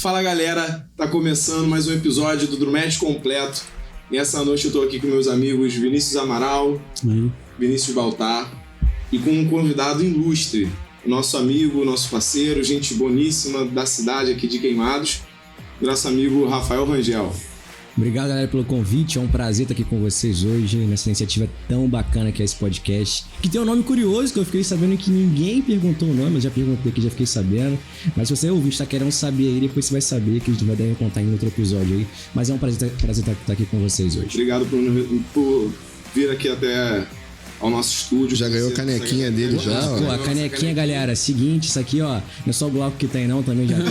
Fala galera, tá começando mais um episódio do Drumete Completo. E essa noite eu tô aqui com meus amigos Vinícius Amaral, Vinícius Baltar e com um convidado ilustre, nosso amigo, nosso parceiro, gente boníssima da cidade aqui de Queimados, nosso amigo Rafael Rangel. Obrigado, galera, pelo convite. É um prazer estar aqui com vocês hoje nessa iniciativa tão bacana que é esse podcast. Que tem um nome curioso, que eu fiquei sabendo que ninguém perguntou o nome. Eu já perguntei aqui, já fiquei sabendo. Mas se você ouvir, está querendo saber aí, depois você vai saber, que a gente vai dar contar em outro episódio aí. Mas é um prazer estar aqui com vocês hoje. Obrigado por vir aqui até ao nosso estúdio. Já ganhou a canequinha dele já, ó. Pô, a canequinha, galera, seguinte, isso aqui, ó, não é só o bloco que tem não, também já tem.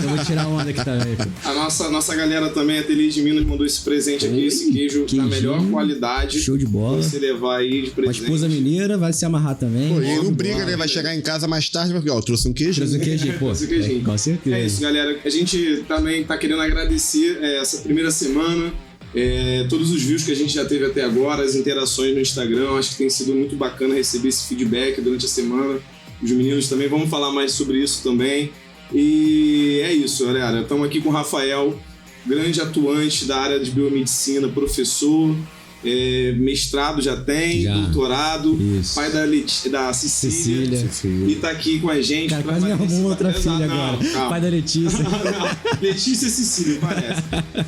Eu vou tirar onda aqui também, pô. A nossa galera também, a Ateliê de Minas, mandou esse presente aqui, esse queijo da melhor qualidade. Show de bola. Pra você levar aí de presente. A esposa mineira vai se amarrar também. Pô, e não briga, né? Vai chegar em casa mais tarde, vai ó, trouxe um queijo. Trouxe um queijinho, pô. Trouxe um queijinho. Com certeza. É isso, galera. A gente também tá querendo agradecer essa primeira semana. Todos os views que a gente já teve até agora, as interações no Instagram, acho que tem sido muito bacana receber esse feedback durante a semana. Os meninos também, vamos falar mais sobre isso também. E é isso, galera. Estamos aqui com o Rafael, grande atuante da área de biomedicina, professor, mestrado já tem, doutorado, isso. Pai da Cecília. E tá aqui com a gente. Cara, quase me arrumou outra filha agora. Calma. Pai da Letícia. Letícia e Cecília, parece.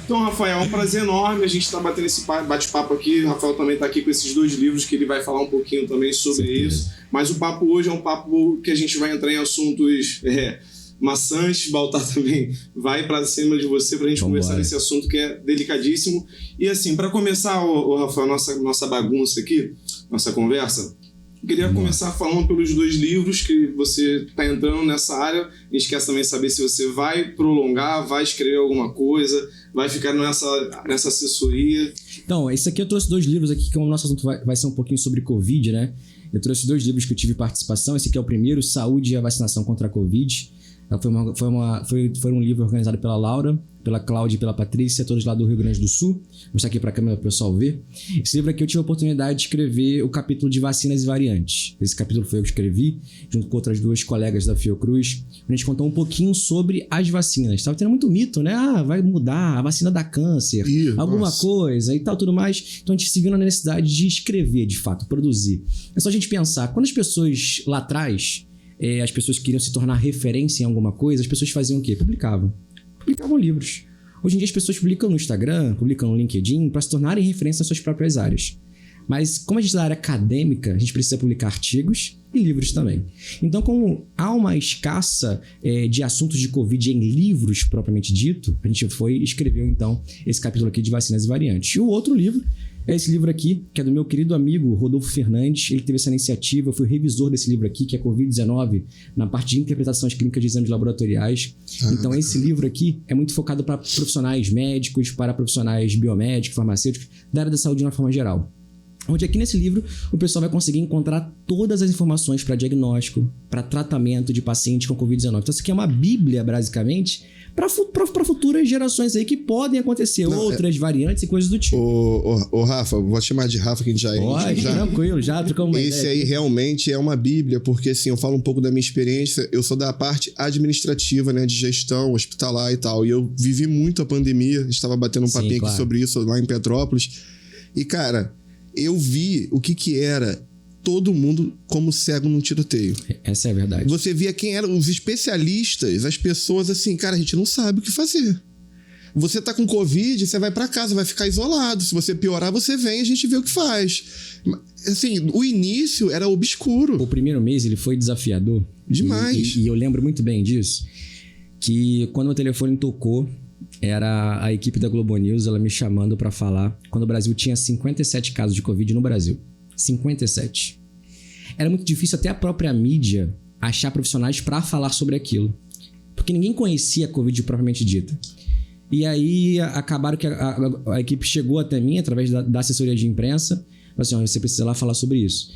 Então, Rafael, é um prazer enorme a gente tá batendo esse bate-papo aqui. O Rafael também tá aqui com esses 2 livros que ele vai falar um pouquinho também sobre isso. Mas o papo hoje é um papo que a gente vai entrar em assuntos maçantes. Baltar também vai pra cima de você pra gente conversar nesse assunto que é delicadíssimo. E assim, pra começar, Rafael, nossa bagunça aqui, nossa conversa, eu queria começar falando pelos 2 livros que você está entrando nessa área. A gente quer também saber se você vai prolongar, vai escrever alguma coisa, vai ficar nessa assessoria. Então, esse aqui eu trouxe 2 livros aqui, que o nosso assunto vai ser um pouquinho sobre Covid, né? Eu trouxe 2 livros que eu tive participação. Esse aqui é o primeiro, Saúde e a Vacinação contra a Covid. Foi um livro organizado pela Laura, pela Cláudia e pela Patrícia, todos lá do Rio Grande do Sul. Vou mostrar aqui para a câmera para o pessoal ver. Esse livro aqui eu tive a oportunidade de escrever o capítulo de vacinas e variantes. Esse capítulo foi eu que escrevi, junto com outras 2 colegas da Fiocruz. A gente contou um pouquinho sobre as vacinas. Estava tendo muito mito, né? Vai mudar, a vacina dá câncer, alguma coisa e tal, tudo mais. Então a gente se viu na necessidade de escrever, de fato, produzir. É só a gente pensar, quando as pessoas lá atrás... as pessoas queriam se tornar referência em alguma coisa, as pessoas faziam o quê? Publicavam livros. Hoje em dia as pessoas publicam no Instagram, publicam no LinkedIn para se tornarem referência nas suas próprias áreas. Mas como a gente é da área acadêmica, a gente precisa publicar artigos e livros também. Então, como há uma escassa de assuntos de Covid em livros propriamente dito, a gente foi e escreveu então esse capítulo aqui de vacinas e variantes. E o outro livro é esse livro aqui, que é do meu querido amigo Rodolfo Fernandes. Ele teve essa iniciativa, eu fui revisor desse livro aqui, que é Covid-19, na parte de interpretações clínicas de exames laboratoriais. Então esse livro aqui é muito focado para profissionais médicos, para profissionais biomédicos, farmacêuticos, da área da saúde de uma forma geral. Onde aqui nesse livro o pessoal vai conseguir encontrar todas as informações para diagnóstico, para tratamento de pacientes com Covid-19. Então isso aqui é uma bíblia, basicamente, para futuras gerações aí que podem acontecer, outras variantes e coisas do tipo. Ô Rafa, vou te chamar de Rafa, que a gente já... Pode, tranquilo, já trocamos uma ideia. Esse aí realmente é uma bíblia, porque assim, eu falo um pouco da minha experiência, eu sou da parte administrativa, né, de gestão, hospitalar e tal, e eu vivi muito a pandemia, estava batendo um papinho aqui sobre isso lá em Petrópolis, e cara, eu vi o que era todo mundo como cego num tiroteio. Essa é a verdade. Você via quem eram os especialistas, as pessoas assim, cara, a gente não sabe o que fazer. Você tá com Covid, você vai pra casa, vai ficar isolado. Se você piorar, você vem e a gente vê o que faz. Assim, o início era obscuro. O primeiro mês, ele foi desafiador. Demais. E eu lembro muito bem disso, que quando o telefone tocou, era a equipe da Globo News, ela me chamando pra falar, quando o Brasil tinha 57 casos de Covid no Brasil. 57. Era muito difícil até a própria mídia achar profissionais pra falar sobre aquilo. Porque ninguém conhecia a Covid propriamente dita. E aí acabaram que a equipe chegou até mim, através da assessoria de imprensa, falou assim, você precisa lá falar sobre isso.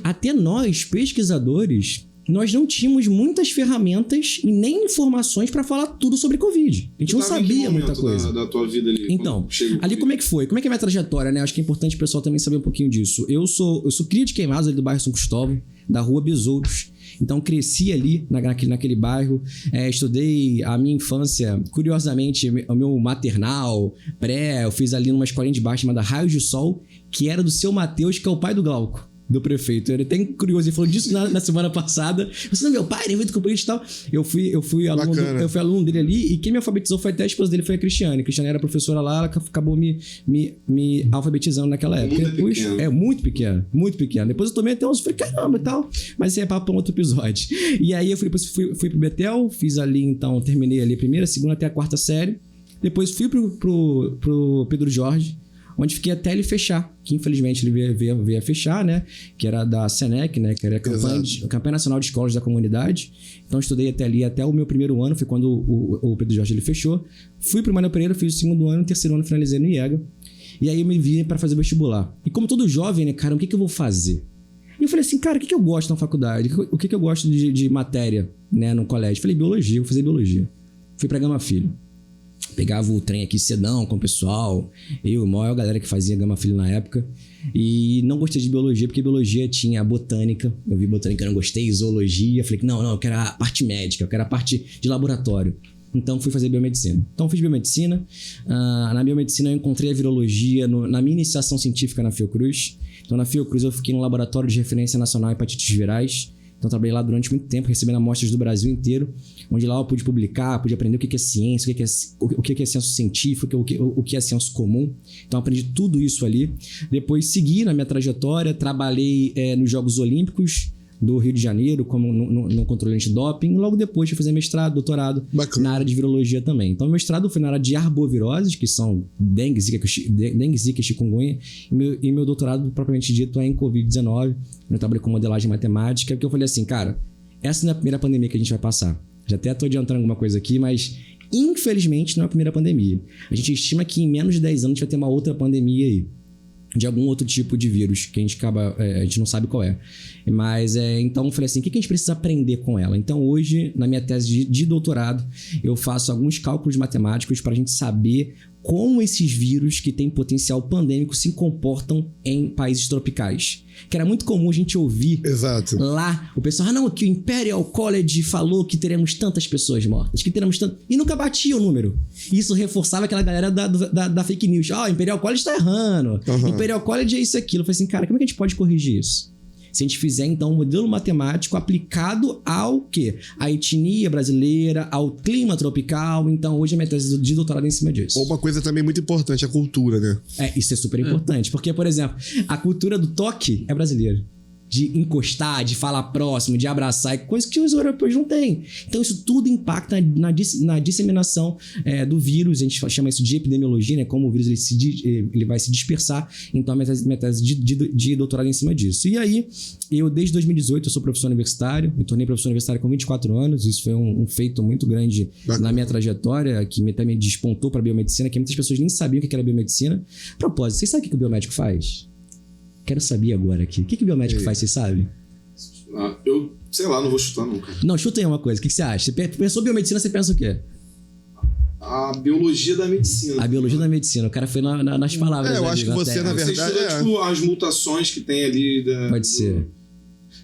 Até nós, pesquisadores, nós não tínhamos muitas ferramentas e nem informações para falar tudo sobre Covid. A gente não sabia muita coisa. Da tua vida ali. Então, ali como é que foi? Como é que é a minha trajetória, né? Acho que é importante o pessoal também saber um pouquinho disso. Eu sou cria de Queimados, ali do bairro São Cristóvão, da rua Besouros. Então, cresci ali naquele bairro, estudei a minha infância, curiosamente, o meu maternal, eu fiz ali numa escolinha de baixo chamada Raios de Sol, que era do seu Matheus, que é o pai do Glauco, do prefeito. Ele tem curioso, ele falou disso na semana passada. Você não é meu pai, nem muito companheiro e tal. Eu fui aluno dele ali, e quem me alfabetizou foi até a esposa dele, foi a Cristiane. A Cristiane era professora lá, ela acabou me alfabetizando naquela época. Depois, muito pequeno. Depois eu tomei até uns, falei, caramba e tal. Mas isso é papo para um outro episódio. E aí eu depois fui pro Betel, fiz ali, então, terminei ali a primeira, segunda até a quarta série. Depois fui pro Pedro Jorge, onde fiquei até ele fechar, que infelizmente ele veio a fechar, né? Que era da Senec, né? Que era a Campanha Nacional de Escolas da Comunidade. Então estudei até ali, até o meu primeiro ano, foi quando o Pedro Jorge ele fechou. Fui pro Manuel Pereira, fiz o segundo ano, o terceiro ano finalizei no IEGA. E aí eu me vi para fazer vestibular. E como todo jovem, né, cara, o que eu vou fazer? E eu falei assim, cara, o que eu gosto na faculdade? O que eu gosto de matéria, né, no colégio? Falei, biologia, vou fazer biologia. Fui pra Gama Filho. Pegava o trem aqui cedão com o pessoal, eu, a maior galera que fazia Gama Filho na época, e não gostei de biologia, porque biologia tinha botânica, eu vi botânica, eu não gostei, zoologia, falei que não, eu quero a parte médica, eu quero a parte de laboratório. Então fui fazer biomedicina. Então fiz biomedicina, na biomedicina eu encontrei a virologia na minha iniciação científica na Fiocruz. Então na Fiocruz eu fiquei no laboratório de referência nacional hepatites virais. Então trabalhei lá durante muito tempo, recebendo amostras do Brasil inteiro, onde lá eu pude publicar, pude aprender o que é ciência, o que é senso científico, o que é senso comum. Então aprendi tudo isso ali. Depois segui na minha trajetória, trabalhei nos Jogos Olímpicos do Rio de Janeiro, como no controle antidoping. Logo depois fui fazer mestrado, doutorado na área de virologia também. Então, meu mestrado foi na área de arboviroses, que são dengue, zika e chikungunya. E meu doutorado, propriamente dito, é em Covid-19. Eu trabalhei com modelagem matemática, porque eu falei assim, cara, essa não é a primeira pandemia que a gente vai passar. Já até estou adiantando alguma coisa aqui, mas infelizmente não é a primeira pandemia. A gente estima que em menos de 10 anos a gente vai ter uma outra pandemia aí, de algum outro tipo de vírus, que a gente não sabe qual é. Mas, então, eu falei assim, o que a gente precisa aprender com ela? Então, hoje, na minha tese de doutorado, eu faço alguns cálculos matemáticos para a gente saber como esses vírus que têm potencial pandêmico se comportam em países tropicais. Que era muito comum a gente ouvir lá o pessoal, não, que o Imperial College falou que teremos tantas pessoas mortas, que teremos tantas... E nunca batia o número. Isso reforçava aquela galera da fake news. O Imperial College tá errando. Imperial College é isso e aquilo. Eu falei assim, cara, como é que a gente pode corrigir isso? Se a gente fizer, então, um modelo matemático aplicado ao quê? À etnia brasileira, ao clima tropical. Então, hoje a minha tese de doutorado é em cima disso. Uma coisa também muito importante, a cultura, né? Isso é super importante. Porque, por exemplo, a cultura do toque é brasileira. De encostar, de falar próximo, de abraçar, coisas que os europeus não têm. Então isso tudo impacta na disseminação do vírus. A gente chama isso de epidemiologia, né? Como o vírus ele vai se dispersar. Então a minha tese de doutorado é em cima disso. E aí, eu desde 2018 eu sou professor universitário, me tornei professor universitário com 24 anos. Isso foi um feito muito grande na minha trajetória, que até me despontou para a biomedicina, que muitas pessoas nem sabiam o que era biomedicina. Propósito, vocês sabem o que o biomédico faz? Quero saber agora aqui. O que o biomédico faz, vocês sabem? Eu, sei lá, não vou chutar nunca. Não, chuta aí uma coisa. O que você acha? Você pensou biomedicina, você pensa o quê? A biologia da medicina. A biologia da medicina. O cara foi nas palavras. Eu acho que você, na verdade, você estuda, tipo, as mutações que tem ali. Pode ser.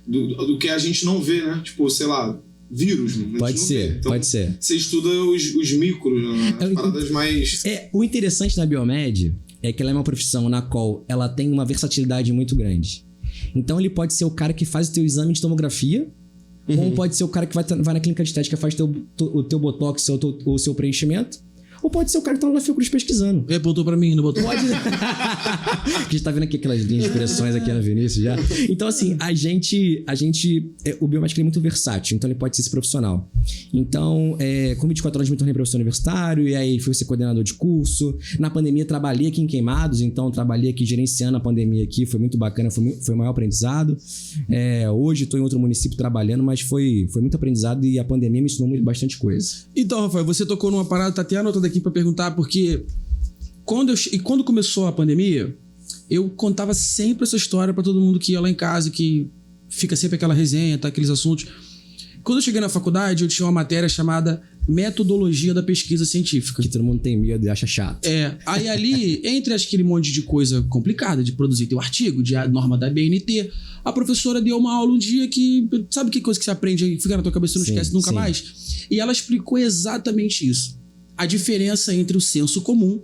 Do que a gente não vê, né? Tipo, sei lá, vírus. Pode ser, então, pode ser. Você estuda os micros, né? As paradas mais... O interessante da biomed é que ela é uma profissão na qual ela tem uma versatilidade muito grande. Então ele pode ser o cara que faz o teu exame de tomografia, ou pode ser o cara que vai na clínica de estética, faz o teu botox ou o seu preenchimento, ou pode ser o cara que tá lá na Fiocruz pesquisando. Ele botou pra mim, não botou? Pode. A gente tá vendo aqui aquelas linhas de expressões aqui na Vinícius já. Então, assim, o biomédico é muito versátil, então ele pode ser esse profissional. Então, com 24 anos me tornei professor universitário, e aí fui ser coordenador de curso. Na pandemia, trabalhei aqui em Queimados, então trabalhei aqui gerenciando a pandemia aqui, foi muito bacana, foi o maior aprendizado. Hoje estou em outro município trabalhando, mas foi muito aprendizado e a pandemia me ensinou bastante coisa. Então, Rafael, você tocou numa parada, tá até anotando aqui pra perguntar, porque quando começou a pandemia, eu contava sempre essa história pra todo mundo que ia lá em casa, que fica sempre aquela resenha, tá, aqueles assuntos. Quando eu cheguei na faculdade, eu tinha uma matéria chamada Metodologia da Pesquisa Científica. Que todo mundo tem medo e acha chato. Aí ali, entre aquele monte de coisa complicada de produzir teu artigo, de norma da BNT, a professora deu uma aula um dia que... Sabe que coisa que você aprende e fica na tua cabeça e não esquece nunca mais? E ela explicou exatamente isso. A diferença entre o senso comum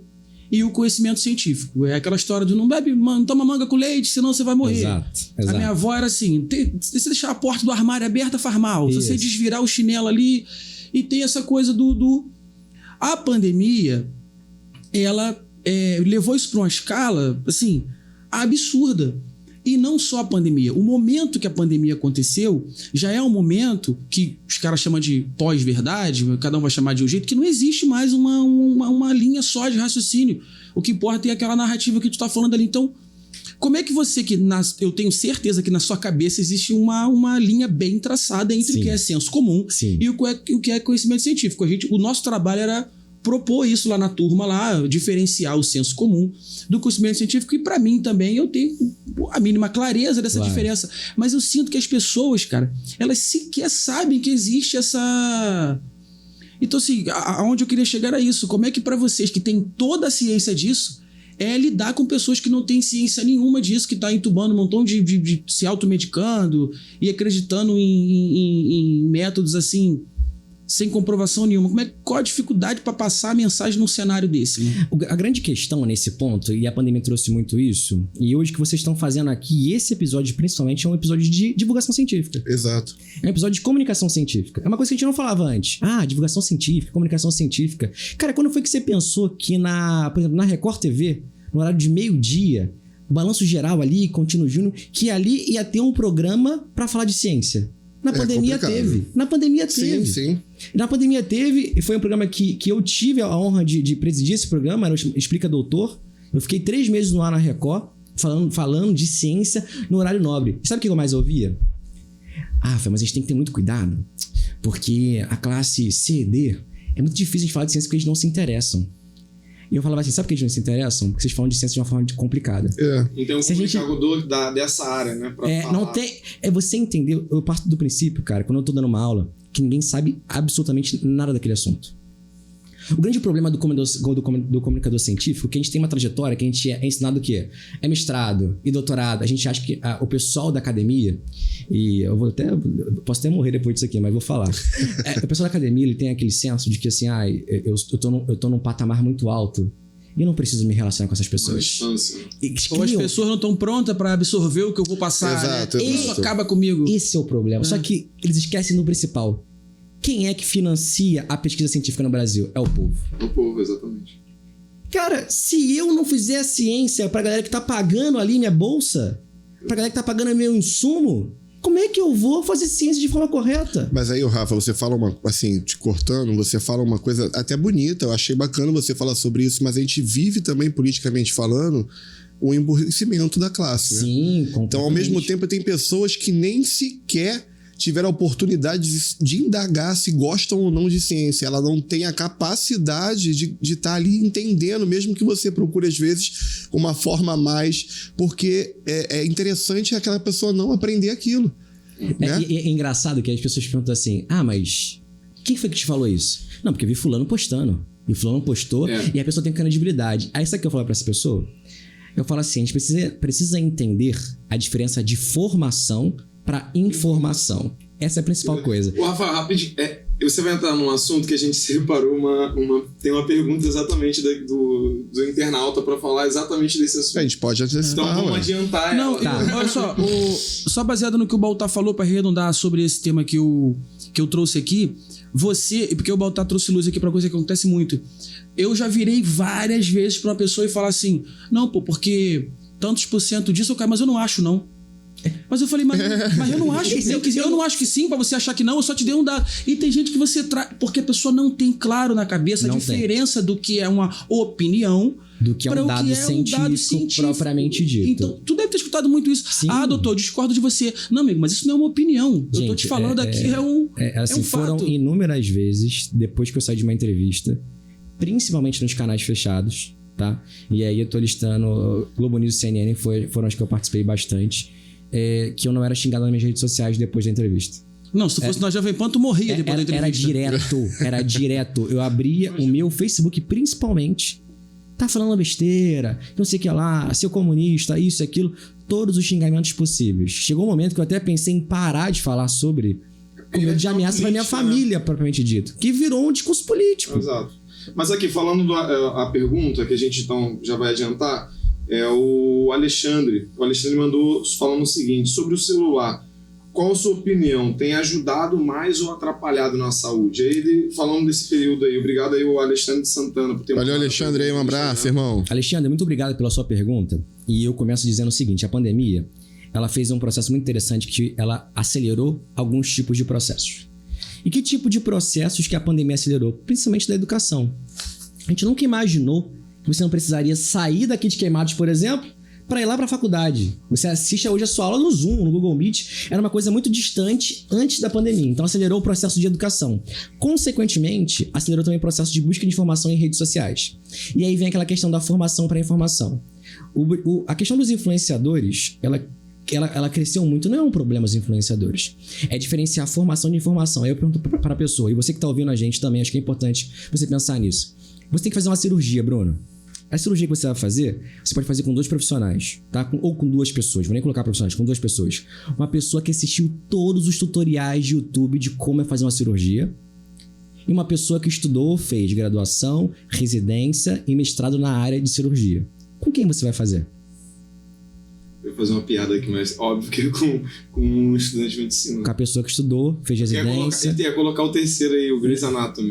e o conhecimento científico. É aquela história de não toma manga com leite, senão você vai morrer. Exato. A minha avó era assim, se você deixar a porta do armário aberta, faz mal. Se você desvirar o chinelo ali... E tem essa coisa A pandemia, ela levou isso para uma escala, assim, absurda. E não só a pandemia. O momento que a pandemia aconteceu já é um momento que os caras chamam de pós-verdade, cada um vai chamar de um jeito, que não existe mais uma linha só de raciocínio. O que importa é aquela narrativa que tu tá falando ali. Então, como é que você, eu tenho certeza que na sua cabeça existe uma linha bem traçada entre o que é senso comum e o que é conhecimento científico. O nosso trabalho era propor isso lá na turma, diferenciar o senso comum do conhecimento científico. E para mim também, eu tenho a mínima clareza dessa diferença. Mas eu sinto que as pessoas, cara, elas sequer sabem que existe essa... Então, assim, aonde eu queria chegar era isso. Como é que para vocês que têm toda a ciência disso, lidar com pessoas que não têm ciência nenhuma disso, que tá entubando um montão de se automedicando e acreditando em métodos assim, sem comprovação nenhuma. Qual a dificuldade para passar a mensagem num cenário desse? Né? A grande questão nesse ponto, e a pandemia trouxe muito isso, e hoje que vocês estão fazendo aqui, esse episódio principalmente é um episódio de divulgação científica. Exato. É um episódio de comunicação científica. É uma coisa que a gente não falava antes. Divulgação científica, comunicação científica. Cara, quando foi que você pensou que por exemplo, na Record TV, no horário de meio-dia, o Balanço Geral ali, Contínuo Júnior, que ali ia ter um programa para falar de ciência. Na pandemia teve. Na pandemia teve. Sim. Na pandemia teve, e foi um programa que eu tive a honra de presidir esse programa, era o Explica Doutor. Eu fiquei 3 meses no ar na Record, falando de ciência no horário nobre. E sabe o que eu mais ouvia? Mas a gente tem que ter muito cuidado, porque a classe C e D é muito difícil de falar de ciência porque eles não se interessam. E eu falava assim, sabe por que eles não se interessam? Porque vocês falam de ciência de uma forma complicada. Então o comunicador dessa área, né? Pra falar. Não tem... você entendeu? Eu parto do princípio, cara, quando eu tô dando uma aula, que ninguém sabe absolutamente nada daquele assunto. O grande problema do comunicador científico é que a gente tem uma trajetória que a gente é ensinado o quê? É mestrado e doutorado. A gente acha que o pessoal da academia, e eu posso até morrer depois disso aqui, mas vou falar. O pessoal da academia, ele tem aquele senso de que assim, eu tô num patamar muito alto e eu não preciso me relacionar com essas pessoas. Ou as pessoas não estão prontas para absorver o que eu vou passar. Exato, né? Isso acaba comigo. Esse é o problema. Só que eles esquecem do principal. Quem é que financia a pesquisa científica no Brasil? É o povo. É o povo, exatamente. Cara, se eu não fizer a ciência pra galera que tá pagando ali minha bolsa, pra galera que tá pagando meu insumo, como é que eu vou fazer ciência de forma correta? Mas aí, Rafa, você fala te cortando, você fala uma coisa até bonita, eu achei bacana você falar sobre isso, mas a gente vive também, politicamente falando, o emburrecimento da classe, né? Sim, então, ao mesmo tempo, tem pessoas que nem sequer tiveram a oportunidade de indagar se gostam ou não de ciência. Ela não tem a capacidade de estar ali entendendo, mesmo que você procure, às vezes, uma forma a mais, porque é interessante aquela pessoa não aprender aquilo. Né? É engraçado que as pessoas perguntam assim, mas quem foi que te falou isso? Não, porque eu vi fulano postando. E fulano postou, e a pessoa tem credibilidade. Aí sabe o que eu falo pra essa pessoa? Eu falo assim, a gente precisa entender a diferença de formação para informação. Essa é a principal coisa. Rafa, rapidinho, você vai entrar num assunto que a gente separou tem uma pergunta exatamente do internauta para falar exatamente desse assunto. A gente pode antecipar. Então vamos adiantar. Não, olha só, só baseado no que o Baltar falou, para arredondar sobre esse tema que eu trouxe aqui, porque o Baltar trouxe luz aqui para coisa que acontece muito. Eu já virei várias vezes para uma pessoa e falar assim, não, porque tantos % disso, mas eu não acho, não. Mas eu falei, mas eu não acho eu não acho que sim, pra você achar que não, eu só te dei um dado. E tem gente que você traz, porque a pessoa não tem claro na cabeça a diferença do que é uma opinião do que é um dado científico propriamente dito. Então, tu deve ter escutado muito isso. Sim. Doutor, discordo de você. Não, amigo, mas isso não é uma opinião. Eu tô te falando aqui, é um fato. Foram inúmeras vezes, depois que eu saí de uma entrevista, principalmente nos canais fechados, tá? E aí eu tô listando Globo News e CNN, foram as que eu participei bastante. Que eu não era xingado nas minhas redes sociais depois da entrevista. Não, se tu fosse na Jovem Pan, tu morria depois da entrevista. Era direto. Eu abria o meu Facebook, principalmente, tá falando besteira, não sei o que lá, seu comunista, isso e aquilo, todos os xingamentos possíveis. Chegou um momento que eu até pensei em parar de falar sobre, com medo de ameaça pra minha família, propriamente dito, que virou um discurso político. Exato. Mas aqui, falando a pergunta que a gente então já vai adiantar, é o Alexandre. O Alexandre mandou falando o seguinte, sobre o celular. Qual a sua opinião? Tem ajudado mais ou atrapalhado na saúde? Aí ele falando desse período aí. Obrigado aí, o Alexandre de Santana, por ter Valeu, Alexandre, aí, um abraço, irmão. Alexandre, muito obrigado pela sua pergunta. E eu começo dizendo o seguinte, a pandemia, ela fez um processo muito interessante que ela acelerou alguns tipos de processos. E que tipo de processos que a pandemia acelerou? Principalmente da educação. A gente nunca imaginou que você não precisaria sair daqui de Queimados, por exemplo, para ir lá para a faculdade. Você assiste hoje a sua aula no Zoom, no Google Meet. Era uma coisa muito distante antes da pandemia. Então acelerou o processo de educação. Consequentemente, acelerou também o processo de busca de informação em redes sociais. E aí vem aquela questão da formação para a informação. A questão dos influenciadores, ela cresceu muito. Não é um problema os influenciadores. É diferenciar formação de informação. Aí eu pergunto para a pessoa, e você que está ouvindo a gente também, acho que é importante você pensar nisso. Você tem que fazer uma cirurgia, Bruno. A cirurgia que você vai fazer, você pode fazer com 2 profissionais, tá? Ou com 2 pessoas, vou nem colocar profissionais, com 2 pessoas. Uma pessoa que assistiu todos os tutoriais de YouTube de como é fazer uma cirurgia e uma pessoa que estudou, fez graduação, residência e mestrado na área de cirurgia. Com quem você vai fazer? Eu vou fazer uma piada aqui, mas óbvio que com um estudante de medicina. Com a pessoa que estudou, fez residência. Ia colocar o terceiro aí, o Grey's Anatomy.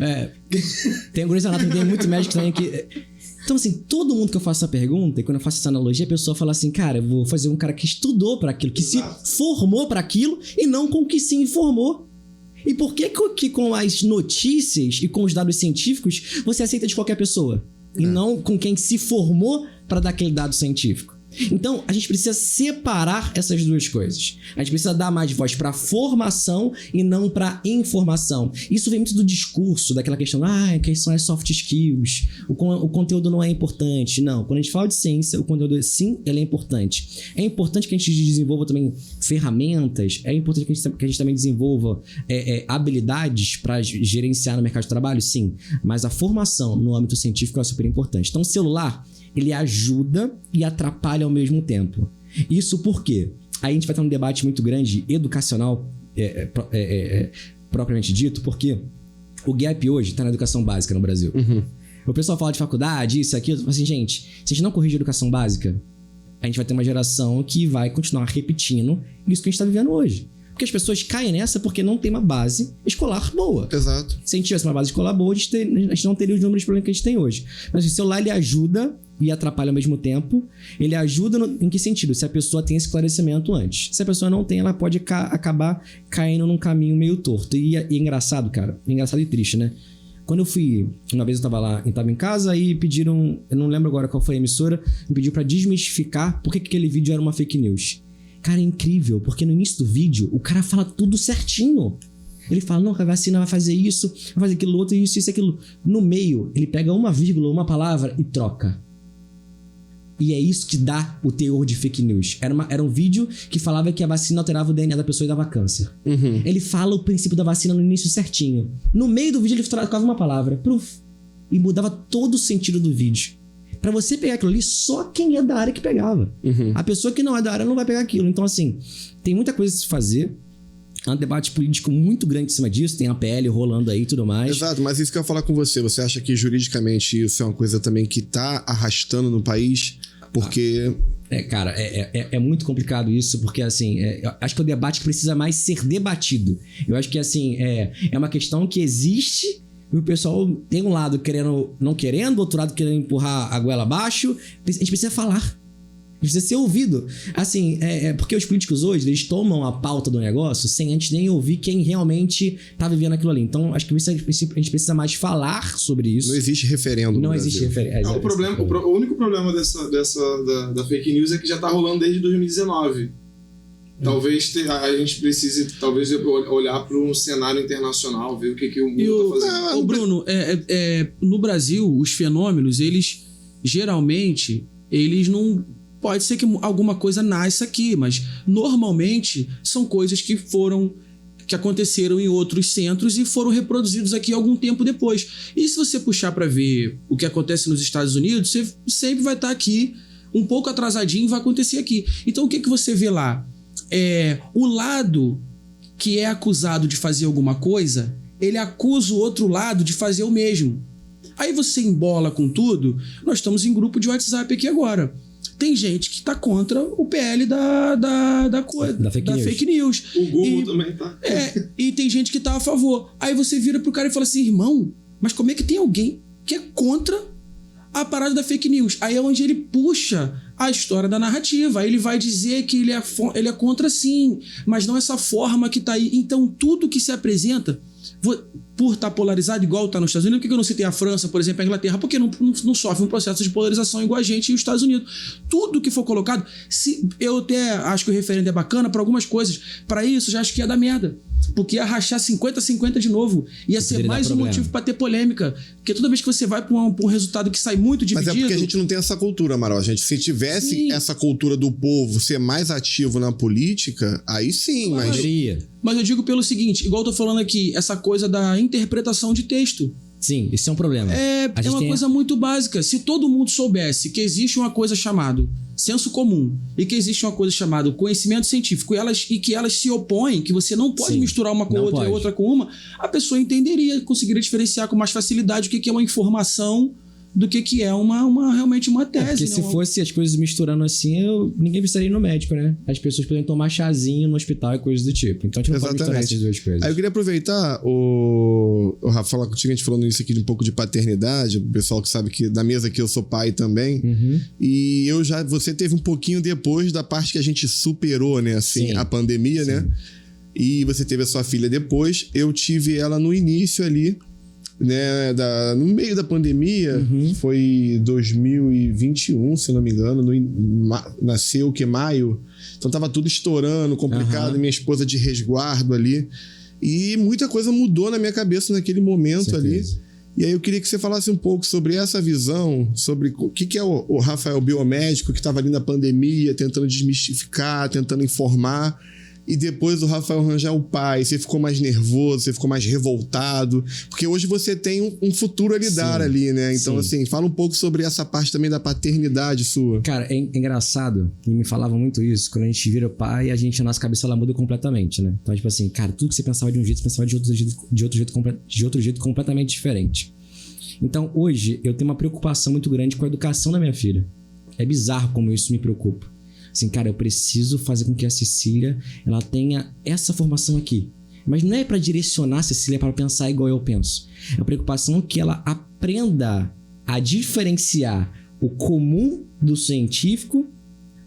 Tem o Grey's Anatomy, tem muito médico também que... Então, assim, todo mundo que eu faço essa pergunta, e quando eu faço essa analogia, a pessoa fala assim, cara, eu vou fazer um cara que estudou para aquilo, que Exato. se formou para aquilo e não com o que se informou. E por que com as notícias e com os dados científicos você aceita de qualquer pessoa? E não com quem se formou para dar aquele dado científico? Então, a gente precisa separar essas duas coisas. A gente precisa dar mais voz para formação e não para informação. Isso vem muito do discurso, daquela questão, que são as soft skills, o conteúdo não é importante. Não, quando a gente fala de ciência, o conteúdo, sim, ele é importante. É importante que a gente desenvolva também ferramentas, é importante que a gente também desenvolva habilidades para gerenciar no mercado de trabalho, sim. Mas a formação no âmbito científico é super importante. Então, o celular, ele ajuda e atrapalha ao mesmo tempo. Isso por quê? Aí a gente vai ter um debate muito grande, educacional, propriamente dito, porque o gap hoje está na educação básica no Brasil. Uhum. O pessoal fala de faculdade, isso, aquilo, assim, gente, se a gente não corrigir a educação básica, a gente vai ter uma geração que vai continuar repetindo isso que a gente está vivendo hoje. Porque as pessoas caem nessa porque não tem uma base escolar boa. Exato. Se a gente tivesse uma base escolar boa, a gente não teria os números de problemas que a gente tem hoje. Mas o celular, ele ajuda e atrapalha ao mesmo tempo. Ele ajuda em que sentido? Se a pessoa tem esclarecimento antes. Se a pessoa não tem, ela pode acabar caindo num caminho meio torto. E é engraçado, cara. Engraçado e triste, né? Quando eu fui... Uma vez eu tava em casa e pediram... Eu não lembro agora qual foi a emissora. Me pediu pra desmistificar por que aquele vídeo era uma fake news. Cara, é incrível, porque no início do vídeo, o cara fala tudo certinho. Ele fala, não, que a vacina vai fazer isso, vai fazer aquilo outro, isso, aquilo. No meio, ele pega uma vírgula, uma palavra e troca. E é isso que dá o teor de fake news. Era um vídeo que falava que a vacina alterava o DNA da pessoa e dava câncer. Uhum. Ele fala o princípio da vacina no início certinho. No meio do vídeo, ele trocava uma palavra, proof, e mudava todo o sentido do vídeo. Pra você pegar aquilo ali, só quem é da área que pegava. Uhum. A pessoa que não é da área não vai pegar aquilo. Então, assim, tem muita coisa a se fazer. É um debate político muito grande em cima disso. Tem a PL rolando aí e tudo mais. Exato, mas isso que eu ia falar com você. Você acha que juridicamente isso é uma coisa também que tá arrastando no país? Porque... Cara, é muito complicado isso, porque, assim, acho que o debate precisa mais ser debatido. Eu acho que, assim, é uma questão que existe... E o pessoal tem um lado não querendo, outro lado querendo empurrar a goela abaixo. A gente precisa falar. A gente precisa ser ouvido. Assim, porque os políticos hoje, eles tomam a pauta do negócio sem antes nem ouvir quem realmente tá vivendo aquilo ali. Então, acho que a gente precisa mais falar sobre isso. Não existe referendo no Brasil. Existe referendo. O único problema da fake news é que já tá rolando desde 2019. Talvez a gente precise olhar para um cenário internacional, ver o que o mundo está fazendo. Bruno, no Brasil, os fenômenos, eles geralmente, eles não... Pode ser que alguma coisa nasça aqui, mas normalmente são coisas que que aconteceram em outros centros e foram reproduzidos aqui algum tempo depois. E se você puxar para ver o que acontece nos Estados Unidos, você sempre vai estar aqui um pouco atrasadinho, vai acontecer aqui. Então o que você vê lá? O lado que é acusado de fazer alguma coisa, ele acusa o outro lado de fazer o mesmo. Aí você embola com tudo. Nós estamos em grupo de WhatsApp aqui agora. Tem gente que tá contra o PL da fake news. O Google também tá. E tem gente que tá a favor. Aí você vira pro cara e fala assim, irmão, mas como é que tem alguém que é contra a parada da fake news? Aí é onde ele puxa a história da narrativa. Aí ele vai dizer que ele é contra sim, mas não essa forma que tá aí. Então tudo que se apresenta, por estar polarizado igual está nos Estados Unidos, por que eu não citei a França, por exemplo, a Inglaterra? Porque não sofre um processo de polarização igual a gente e os Estados Unidos. Tudo que for colocado, eu até acho que o referendo é bacana para algumas coisas, para isso já acho que ia dar merda. Porque ia rachar 50-50 de novo. Ia ser mais um motivo para ter polêmica. Porque toda vez que você vai para um resultado que sai muito dividido... Mas é porque a gente não tem essa cultura, Amaral. Se tivesse essa cultura do povo ser mais ativo na política, aí sim, claro. Mas eu digo pelo seguinte, igual eu tô falando aqui, essa coisa da interpretação de texto. Sim, isso é um problema. É uma coisa muito básica. Se todo mundo soubesse que existe uma coisa chamada senso comum e que existe uma coisa chamada conhecimento científico e que elas se opõem, que você não pode misturar uma com a outra e outra com uma, a pessoa entenderia, conseguiria diferenciar com mais facilidade o que é uma informação do que é realmente uma tese. Porque se fosse as coisas misturando assim, ninguém precisaria ir no médico, né? As pessoas poderiam tomar chazinho no hospital e coisas do tipo. Então a gente não pode misturar essas duas coisas. Aí eu queria aproveitar o Rafa, falar contigo, a gente falando isso aqui de um pouco de paternidade, o pessoal que sabe que da mesa que eu sou pai também. E você teve um pouquinho depois da parte que a gente superou, né? Assim, a pandemia, né? E você teve a sua filha depois. Eu tive ela no início ali, né, no meio da pandemia, foi 2021, se não me engano, nasceu o que? Maio? Então tava tudo estourando, complicado, minha esposa de resguardo ali, e muita coisa mudou na minha cabeça naquele momento ali. E aí eu queria que você falasse um pouco sobre essa visão, sobre o que é o Rafael biomédico que estava ali na pandemia, tentando desmistificar, tentando informar. E depois o Rafael Rangel, o pai, você ficou mais nervoso, você ficou mais revoltado, porque hoje você tem um futuro a lidar ali, né? Então, assim, fala um pouco sobre essa parte também da paternidade sua. Cara, é engraçado, e me falavam muito isso, quando a gente vira pai, a nossa cabeça ela muda completamente, né? Então, tipo assim, cara, tudo que você pensava de um jeito, você pensava de outro jeito completamente diferente. Então, hoje, eu tenho uma preocupação muito grande com a educação da minha filha. É bizarro como isso me preocupa. Assim, cara, eu preciso fazer com que a Cecília ela tenha essa formação aqui. Mas não é para direcionar a Cecília para pensar igual eu penso. É a preocupação que ela aprenda a diferenciar o comum do científico,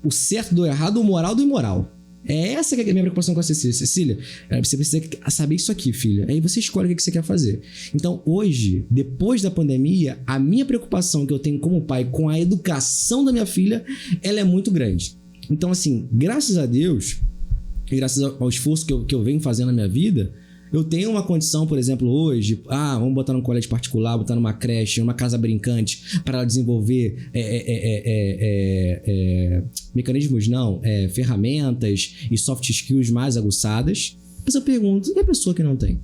o certo do errado, o moral do imoral. É essa que é a minha preocupação com a Cecília. Cecília, você precisa saber isso aqui, filha. Aí você escolhe o que você quer fazer. Então, hoje, depois da pandemia, a minha preocupação que eu tenho como pai com a educação da minha filha, ela é muito grande. Então, assim, graças a Deus, e graças ao esforço que eu venho fazendo na minha vida, eu tenho uma condição, por exemplo, hoje, vamos botar num colégio particular, botar numa creche, numa casa brincante, para ela desenvolver mecanismos, ferramentas e soft skills mais aguçadas. Mas eu pergunto, e a pessoa que não tem?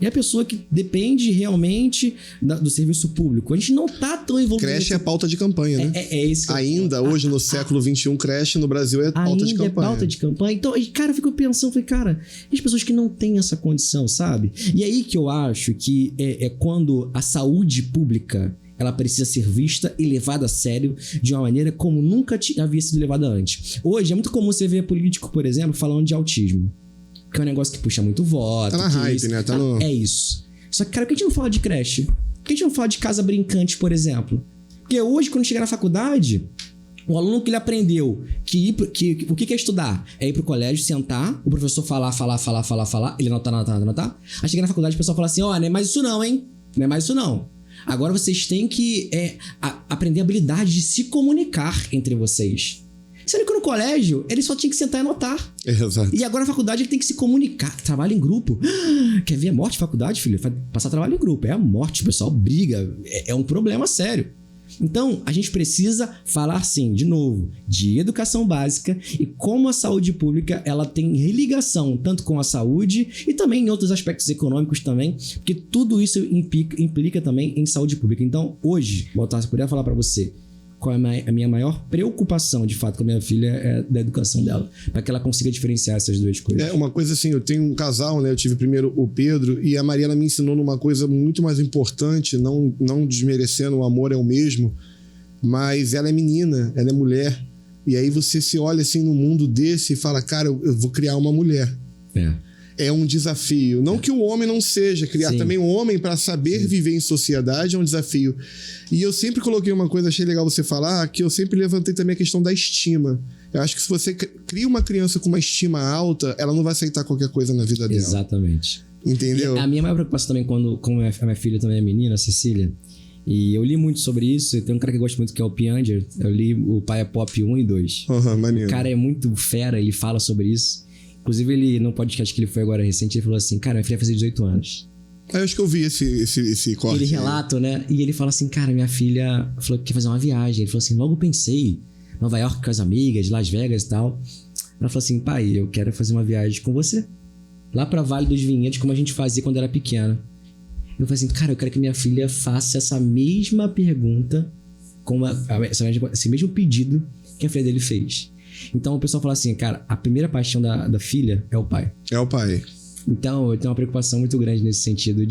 E a pessoa que depende realmente do serviço público? A gente não tá tão envolvido... Creche é pauta de campanha, né? É isso. Ainda hoje, no século XXI, creche no Brasil é pauta de campanha. Ainda é pauta de campanha. Então, cara, eu fico pensando, cara, e as pessoas que não têm essa condição, sabe? E aí que eu acho que é quando a saúde pública ela precisa ser vista e levada a sério de uma maneira como nunca havia sido levada antes. Hoje é muito comum você ver político, por exemplo, falando de autismo. Que é um negócio que puxa muito voto. Tá na hype, né? É isso. Só que, cara, por que a gente não fala de creche? Por que a gente não fala de casa brincante, por exemplo? Porque hoje, quando chegar na faculdade, o aluno que ele aprendeu o que é estudar? É ir pro colégio, sentar, o professor falar, ele anotar. Aí chega na faculdade, o pessoal fala assim, não é mais isso não, hein? Não é mais isso não. Agora vocês têm que aprender a habilidade de se comunicar entre vocês. Sendo que no colégio, ele só tinha que sentar e anotar. Exato. E agora na faculdade ele tem que se comunicar. Trabalho em grupo. Quer ver a morte de faculdade, filho? Passar trabalho em grupo. É a morte, o pessoal briga. É um problema sério. Então, a gente precisa falar, sim, de novo, de educação básica e como a saúde pública ela tem ligação tanto com a saúde e também em outros aspectos econômicos também, porque tudo isso implica também em saúde pública. Então, hoje, Baltar, se eu puder falar para você qual é a minha maior preocupação, de fato, com a minha filha é da educação dela, para que ela consiga diferenciar essas duas coisas. É uma coisa assim, eu tenho um casal, né? Eu tive primeiro o Pedro e a Mariana me ensinou numa coisa muito mais importante, não desmerecendo, o amor é o mesmo, mas ela é menina, ela é mulher. E aí você se olha assim no mundo desse e fala, cara, eu vou criar uma mulher. É um desafio. Não que o homem não seja, criar Sim. também um homem para saber viver em sociedade é um desafio. E eu sempre coloquei uma coisa, achei legal você falar, que eu sempre levantei também a questão da estima. Eu acho que se você cria uma criança com uma estima alta, ela não vai aceitar qualquer coisa na vida dela. Exatamente. Entendeu? E a minha maior preocupação também, como a minha filha também é menina, a Cecília, e eu li muito sobre isso, tem um cara que eu gosto muito que é o Pianger, eu li o Pai é Pop 1 e 2. Maneiro. O cara é muito fera, ele fala sobre isso. Inclusive, ele, no podcast que ele foi agora recente, ele falou assim, cara, minha filha vai fazer 18 anos. Eu acho que eu vi esse corte. Ele relata, né? E ele fala assim, cara, minha filha falou que quer fazer uma viagem. Ele falou assim, logo pensei, Nova York com as amigas, Las Vegas e tal. Ela falou assim, pai, eu quero fazer uma viagem com você. Lá pra Vale dos Vinhedos, como a gente fazia quando era pequena. Eu falei assim, cara, eu quero que minha filha faça essa mesma pergunta, esse mesmo pedido que a filha dele fez. Então o pessoal fala assim, cara, a primeira paixão da filha é o pai. É o pai. Então eu tenho uma preocupação muito grande nesse sentido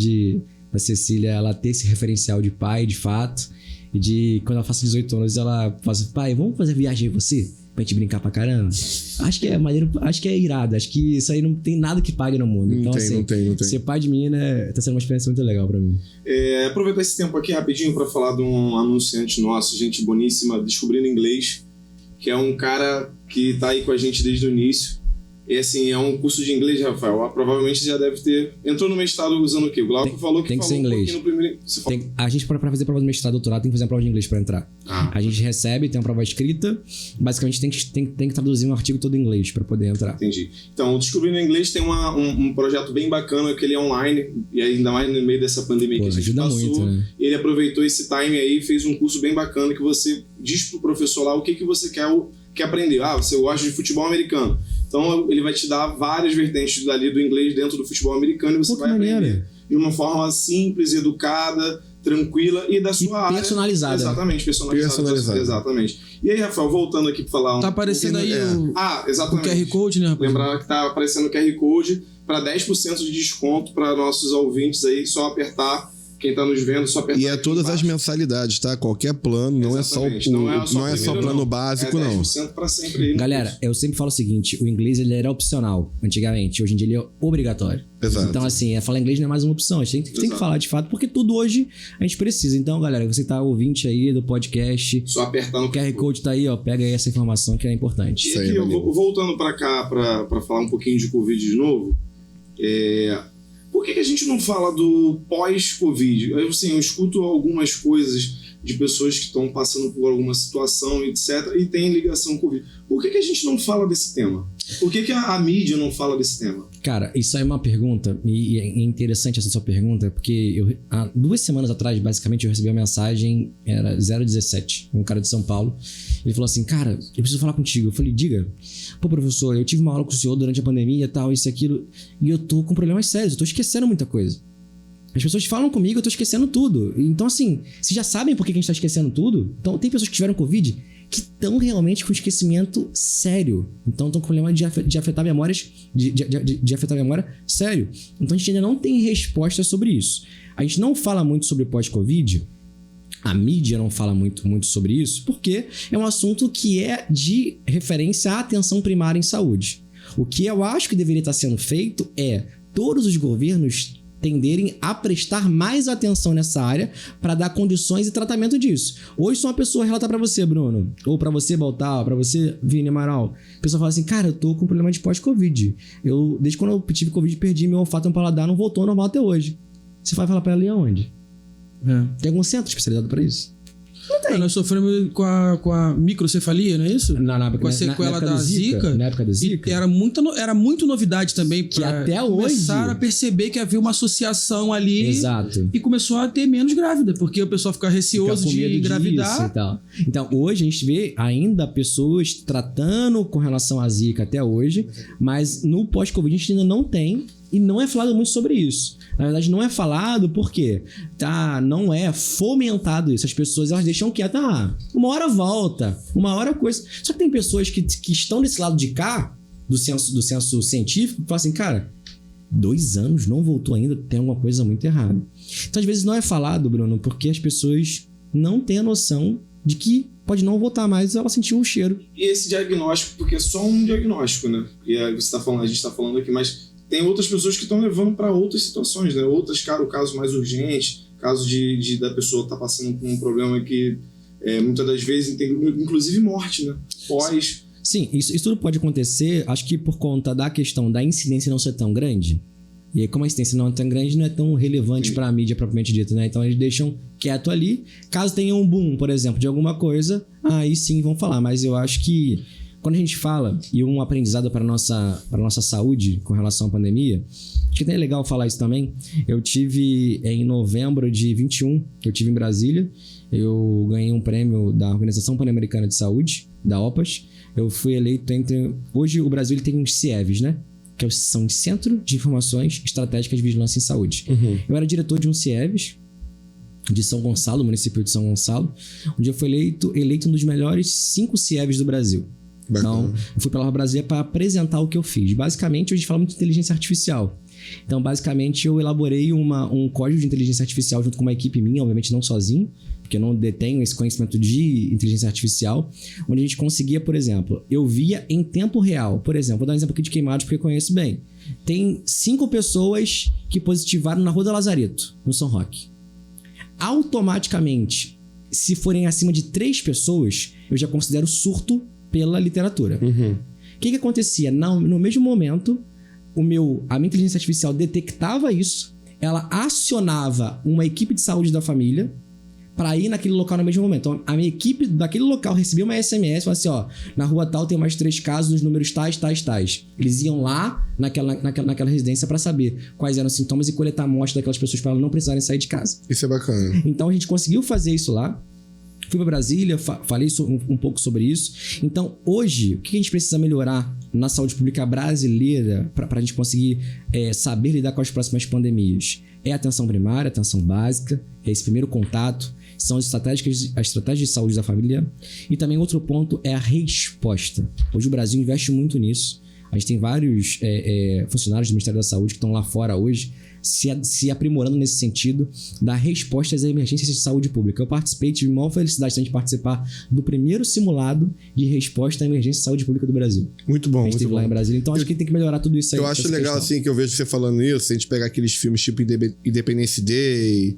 da Cecília, ela ter esse referencial de pai, de fato, e de quando ela faça 18 anos, ela fala assim, pai, vamos fazer viagem aí você? Pra gente brincar pra caramba. Acho que é maneiro, acho que é irado, acho que isso aí não tem nada que pague no mundo. Então, não tem. Ser pai de menina tá sendo uma experiência muito legal pra mim. Aproveitar esse tempo aqui rapidinho pra falar de um anunciante nosso, gente boníssima, Descobrindo Inglês, que é um cara que tá aí com a gente desde o início. E assim, é um curso de inglês, Rafael. Provavelmente já deve ter... Entrou no mestrado usando o quê? O Glauco falou que tem que ser inglês. No primeiro... A gente, pra fazer prova de mestrado, doutorado, tem que fazer uma prova de inglês pra entrar. A gente recebe, tem uma prova escrita. Basicamente, tem que traduzir um artigo todo em inglês pra poder entrar. Entendi. Então, o Descobrindo Inglês tem um projeto bem bacana, que ele é online. E ainda mais no meio dessa pandemia que a gente passou. Muito, né? Ele aproveitou esse time aí e fez um curso bem bacana que você diz pro professor lá o que você quer aprender. Você gosta de futebol americano. Então, ele vai te dar várias vertentes dali do inglês dentro do futebol americano e você vai aprender de uma forma simples, educada, tranquila e da sua área. Personalizada. Exatamente, personalizada. Exatamente. E aí, Rafael, voltando aqui para falar... Tá aparecendo aí exatamente. o QR Code, né, rapaz? Lembrar que tá aparecendo o QR Code para 10% de desconto para nossos ouvintes aí, só apertar... Quem tá nos vendo, só apertar. E é todas as mensalidades, tá? Qualquer plano, não é só o plano básico, não. 10% pra sempre aí. Galera, eu sempre falo o seguinte, o inglês ele era opcional antigamente, hoje em dia ele é obrigatório. Exato. Então assim, falar inglês não é mais uma opção, a gente tem que falar de fato, porque tudo hoje a gente precisa. Então galera, você tá ouvinte aí do podcast, só apertar no QR Code tá aí, ó, pega aí essa informação que é importante. E aqui, voltando pra cá, pra falar um pouquinho de Covid de novo, por que a gente não fala do pós-Covid? Eu escuto algumas coisas de pessoas que estão passando por alguma situação, etc., e tem ligação com Covid. Por que a gente não fala desse tema? Por que a mídia não fala desse tema? Cara, isso aí é uma pergunta, e é interessante essa sua pergunta, porque há 2 semanas atrás, basicamente, eu recebi uma mensagem, era 017, um cara de São Paulo. Ele falou assim, cara, eu preciso falar contigo. Eu falei, diga. Pô, professor, eu tive uma aula com o senhor durante a pandemia, tal, isso e aquilo, e eu tô com problemas sérios, eu tô esquecendo muita coisa. As pessoas falam comigo, eu tô esquecendo tudo. Então, assim, vocês já sabem por que a gente tá esquecendo tudo? Então, tem pessoas que tiveram Covid que estão realmente com esquecimento sério. Então, estão com problema de afetar memórias, de afetar a memória sério. Então, a gente ainda não tem resposta sobre isso. A gente não fala muito sobre pós-Covid. A mídia não fala muito sobre isso, porque é um assunto que é de referência à atenção primária em saúde. O que eu acho que deveria estar sendo feito é todos os governos tenderem a prestar mais atenção nessa área para dar condições e tratamento disso. Hoje, se uma pessoa relatar para você, Bruno, ou para você, Baltar, para você, Vini Amaral, a pessoa fala assim, cara, eu tô com problema de pós-Covid. Desde quando eu tive Covid, perdi meu olfato e meu paladar, não voltou ao normal até hoje. Você vai falar para ela e aonde? Tem algum centro especializado para isso? Não tem. Nós sofremos com a microcefalia, não é isso? Com a sequela da Zika. Na época da Zika. Era muito novidade também. Que até hoje... Começaram a perceber que havia uma associação ali. Exato. E começou a ter menos grávida, porque o pessoal fica receoso de engravidar. E tal. Então, hoje a gente vê ainda pessoas tratando com relação à Zika até hoje, mas no pós-Covid a gente ainda não tem e não é falado muito sobre isso. Na verdade, não é falado porque não é fomentado isso. As pessoas elas deixam quieto, uma hora volta, uma hora coisa. Só que tem pessoas que estão desse lado de cá, do senso científico, que falam assim, cara, 2 anos, não voltou ainda, tem alguma coisa muito errada. Então, às vezes, não é falado, Bruno, porque as pessoas não têm a noção de que pode não voltar mais, ela sentiu o cheiro. E esse diagnóstico, porque é só um diagnóstico, né? E aí você tá falando, a gente está falando aqui, mas tem outras pessoas que estão levando para outras situações, né? Outras, cara, o caso mais urgente, caso da pessoa estar passando por um problema que muitas das vezes tem inclusive morte, né? Sim, isso tudo pode acontecer, acho que por conta da questão da incidência não ser tão grande. E aí, como a incidência não é tão grande, não é tão relevante para a mídia propriamente dita, né? Então eles deixam quieto ali. Caso tenha um boom, por exemplo, de alguma coisa, aí sim vão falar. Mas eu acho que quando a gente fala, e um aprendizado para a nossa saúde com relação à pandemia, acho que é legal falar isso também. Eu tive, em novembro de 21, eu tive em Brasília, eu ganhei um prêmio da Organização Pan-Americana de Saúde, da OPAS. Eu fui eleito entre... Hoje o Brasil ele tem uns CIEVs, né? Que são Centro de Informações Estratégicas de Vigilância em Saúde. Uhum. Eu era diretor de um CIEVs, de São Gonçalo, município de São Gonçalo, onde eu fui eleito um dos melhores 5 CIEVs do Brasil. Bacana. Então, eu fui pela Brasília para apresentar o que eu fiz. Basicamente, a gente fala muito de inteligência artificial. Então, basicamente, eu elaborei um código de inteligência artificial junto com uma equipe minha, obviamente não sozinho, porque eu não detenho esse conhecimento de inteligência artificial, onde a gente conseguia, por exemplo, eu via em tempo real, por exemplo, vou dar um exemplo aqui de Queimados, porque eu conheço bem. Tem 5 pessoas que positivaram na Rua do Lazareto, no São Roque. Automaticamente, se forem acima de 3 pessoas, eu já considero surto pela literatura. Uhum. O que acontecia? No mesmo momento, a minha inteligência artificial detectava isso, ela acionava uma equipe de saúde da família para ir naquele local no mesmo momento. Então, a minha equipe daquele local recebia uma SMS, falava assim, na rua tal tem mais 3 casos, nos números tais. Eles iam lá naquela residência para saber quais eram os sintomas e coletar a amostra daquelas pessoas para elas não precisarem sair de casa. Isso é bacana. Então, a gente conseguiu fazer isso lá. Fui para Brasília, falei um pouco sobre isso. Então, hoje, o que a gente precisa melhorar na saúde pública brasileira para a gente conseguir saber lidar com as próximas pandemias? É a atenção primária, a atenção básica, é esse primeiro contato, são as estratégias de saúde da família. E também outro ponto é a resposta. Hoje o Brasil investe muito nisso. A gente tem vários funcionários do Ministério da Saúde que estão lá fora hoje, se aprimorando nesse sentido da resposta às emergências de saúde pública. Eu participei, tive maior felicidade de participar do primeiro simulado de resposta à emergência de saúde pública do Brasil. Muito bom, a gente esteve lá em Brasília, então acho que tem que melhorar tudo isso aí. Eu acho legal, assim, que eu vejo você falando isso, se a gente pegar aqueles filmes tipo Independence Day,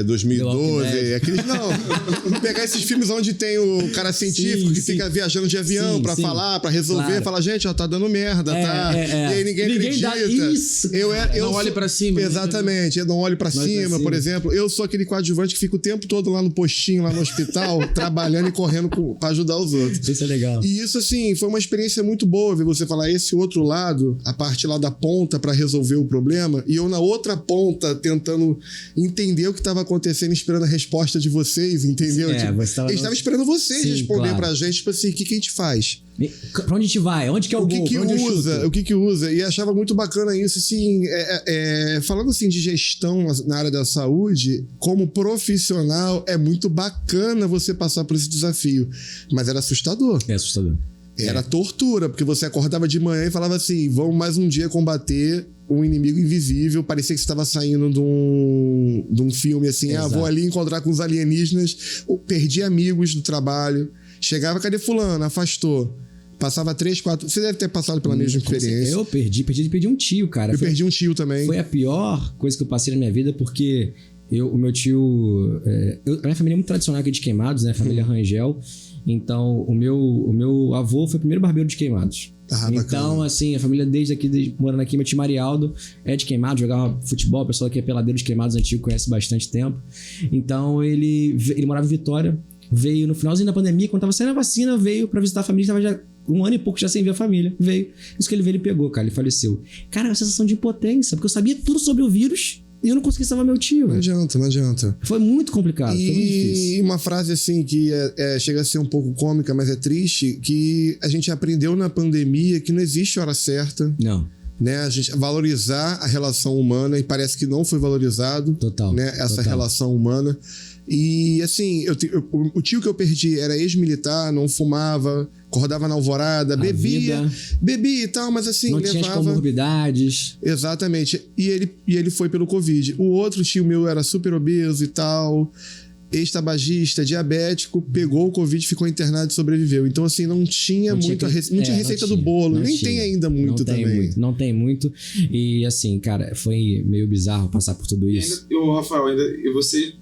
2012, aqueles, não, pegar esses filmes onde tem o cara científico que fica viajando de avião pra falar, pra resolver, fala, gente, ó, tá dando merda, tá? E aí ninguém acredita. Dá isso. Eu não olhe pra cima. Exatamente, eu não olho pra cima, por exemplo. Eu sou aquele coadjuvante que fica o tempo todo lá no postinho, lá no hospital, trabalhando e correndo pra ajudar os outros. Isso é legal. E isso, assim, foi uma experiência muito boa ver você falar esse outro lado, a parte lá da ponta pra resolver o problema, e eu na outra ponta tentando entender o que estava acontecendo, esperando a resposta de vocês, entendeu? Eles estavam esperando vocês responder pra gente, tipo assim, o que a gente faz? Pra onde a gente vai? Onde que é o gol? O que usa? E achava muito bacana isso, assim, falando assim de gestão na área da saúde, como profissional, é muito bacana você passar por esse desafio, mas era assustador. É assustador. Era tortura, porque você acordava de manhã e falava assim, vamos mais um dia combater um inimigo invisível. Parecia que você estava saindo de um filme assim, vou ali encontrar com os alienígenas. Perdi amigos do trabalho. Chegava, cadê fulano? Afastou. Passava 3, 4... Você deve ter passado pela mesma experiência. Eu perdi um tio, cara. Perdi um tio também. Foi a pior coisa que eu passei na minha vida, porque o meu tio... a minha família é muito tradicional aqui de Queimados, né? Família Rangel. Então, o meu avô foi o primeiro barbeiro de Queimados. Então, assim, a família morando aqui, meu tio Marialdo é de Queimados, jogava futebol, o pessoal que é peladeiro de Queimados antigo conhece bastante tempo. Então, ele morava em Vitória, veio no finalzinho da pandemia, quando tava saindo a vacina, veio pra visitar a família, tava já 1 ano e pouco já sem ver a família, veio. Isso que ele veio, ele pegou, cara, ele faleceu. Cara, é uma sensação de impotência, porque eu sabia tudo sobre o vírus e eu não conseguia salvar meu tio. Não adianta. Foi muito complicado, foi muito difícil. E uma frase assim que chega a ser um pouco cômica, mas é triste, que a gente aprendeu na pandemia que não existe hora certa. Não. Né, a gente valorizar a relação humana, e parece que não foi valorizado. Total. Né, essa relação humana. E assim, o tio que eu perdi era ex-militar, não fumava, acordava na alvorada, bebia e tal, mas assim, não levava... tinha as comorbidades. Exatamente. E ele foi pelo Covid. O outro tio meu era super obeso e tal, ex-tabagista, diabético, pegou o Covid, ficou internado e sobreviveu. Então, assim, não tinha receita do bolo. Nem tem ainda muito também. Não tem muito. E assim, cara, foi meio bizarro passar por tudo isso. Rafael, e você...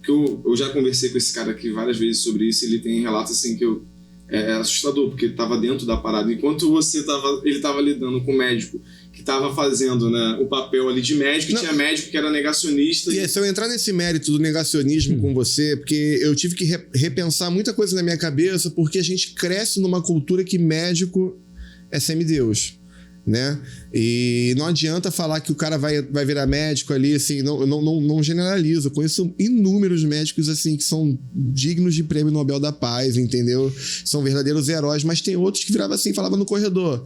que eu já conversei com esse cara aqui várias vezes sobre isso, ele tem relatos assim que é assustador, porque ele tava dentro da parada. Enquanto ele tava lidando com o médico que tava fazendo, né, o papel ali de médico, tinha médico que era negacionista. Se eu entrar nesse mérito do negacionismo com você, porque eu tive que repensar muita coisa na minha cabeça, porque a gente cresce numa cultura que médico é semideus. Né? E não adianta falar que o cara vai virar médico ali, assim, não generalizo. Eu conheço inúmeros médicos assim que são dignos de prêmio Nobel da Paz, entendeu? São verdadeiros heróis, mas tem outros que viravam assim, falavam no corredor: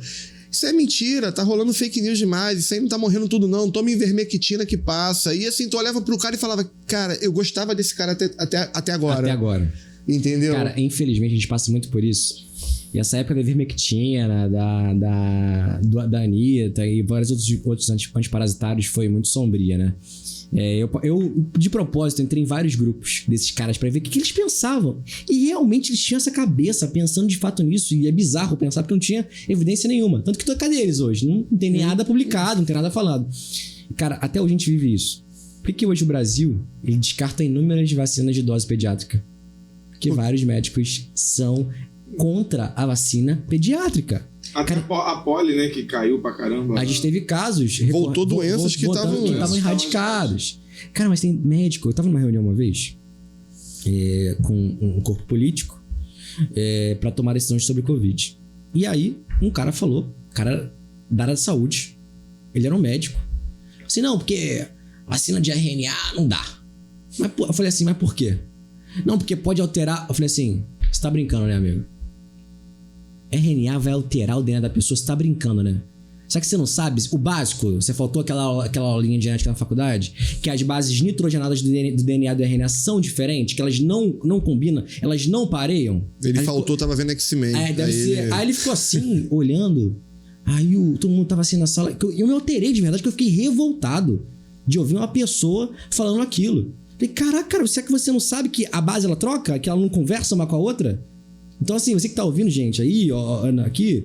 isso é mentira, tá rolando fake news demais, isso aí não tá morrendo tudo não, toma ivermectina que passa. E assim, tu olhava pro cara e falava: cara, eu gostava desse cara até agora. Até agora. Entendeu? Cara, infelizmente a gente passa muito por isso. E essa época da ivermectina, da Anitta e vários outros antiparasitários foi muito sombria, né? Eu, de propósito, entrei em vários grupos desses caras pra ver o que eles pensavam. E realmente eles tinham essa cabeça pensando de fato nisso. E é bizarro pensar porque não tinha evidência nenhuma. Tanto que cadê eles hoje? Não tem nem nada publicado, não tem nada falado. Cara, até hoje a gente vive isso. Por que hoje o Brasil ele descarta inúmeras vacinas de dose pediátrica? Porque vários médicos são contra a vacina pediátrica. Até a poli, né, que caiu pra caramba. A gente teve casos... Voltou doenças que estavam erradicadas. Cara, mas tem médico... Eu tava numa reunião uma vez com um corpo político pra tomar decisões sobre Covid. E aí, um cara falou, cara da área de saúde, ele era um médico, assim, não, porque vacina de RNA não dá. Mas, eu falei assim, mas por quê? Não, porque pode alterar... Eu falei assim, você tá brincando, né, amigo? RNA vai alterar o DNA da pessoa, você tá brincando, né? Será que você não sabe? O básico, você faltou aquela aulinha de genética na faculdade, que as bases nitrogenadas do DNA e do RNA são diferentes, que elas não combinam, elas não pareiam. Ele faltou, tava vendo X-Men. Deve ser. Aí ele ficou assim, olhando. Aí todo mundo tava assim na sala. Eu me alterei de verdade, que eu fiquei revoltado de ouvir uma pessoa falando aquilo. Falei, caraca, cara, será que você não sabe que a base ela troca? Que ela não conversa uma com a outra? Então, assim, você que tá ouvindo, gente, aí, ó, aqui,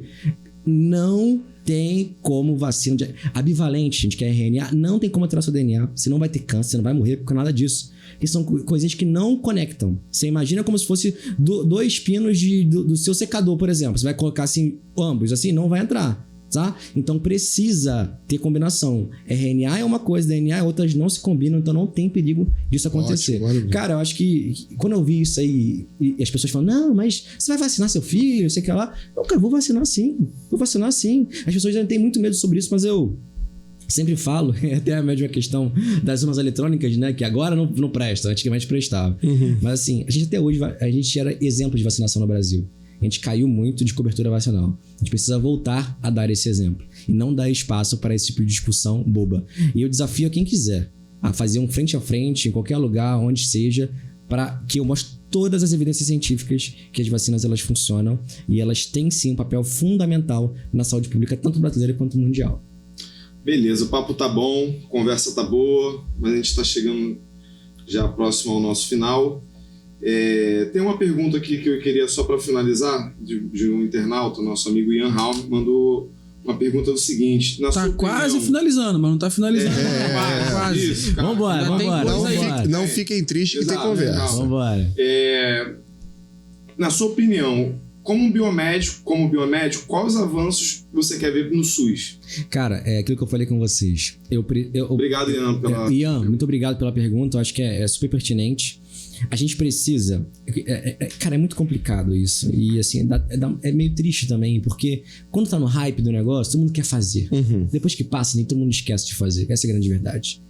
não tem como vacina a bivalente, gente, que é RNA, não tem como alterar seu DNA. Você não vai ter câncer, você não vai morrer por nada disso. Porque são coisinhas que não conectam. Você imagina como se fosse dois pinos do seu secador, por exemplo. Você vai colocar assim, ambos, assim, não vai entrar. Tá? Então precisa ter combinação. RNA é uma coisa, DNA outras não se combinam, então não tem perigo disso acontecer. Ótimo. Cara, eu acho que quando eu vi isso aí e as pessoas falam, não, mas você vai vacinar seu filho, sei que lá. Eu, cara, vou vacinar sim. As pessoas já têm muito medo sobre isso, mas eu sempre falo, até a mesma questão das urnas eletrônicas, né? Que agora não presta, antigamente prestava. Mas assim, a gente até hoje, a gente era exemplo de vacinação no Brasil. A gente caiu muito de cobertura vacinal. A gente precisa voltar a dar esse exemplo. E não dar espaço para esse tipo de discussão boba. E eu desafio a quem quiser a fazer um frente a frente, em qualquer lugar, onde seja, para que eu mostre todas as evidências científicas que as vacinas elas funcionam. E elas têm sim um papel fundamental na saúde pública, tanto brasileira quanto mundial. Beleza, o papo tá bom, a conversa tá boa, mas a gente tá chegando já próximo ao nosso final. Tem uma pergunta aqui que eu queria só para finalizar, de um internauta, nosso amigo Ian Raum, mandou uma pergunta do seguinte. Tá quase finalizando, mas não tá finalizando. Quase. Isso, vambora. Não fiquem tristes que tem conversa. Vambora. Na sua opinião, como biomédico, quais os avanços você quer ver no SUS? Cara, é aquilo que eu falei com vocês. Obrigado, Ian, Ian, muito obrigado pela pergunta. Eu acho que é super pertinente. A gente precisa... Cara, é muito complicado isso. E assim, é meio triste também, porque quando tá no hype do negócio, todo mundo quer fazer. Depois que passa, nem todo mundo esquece de fazer. Essa é a grande verdade.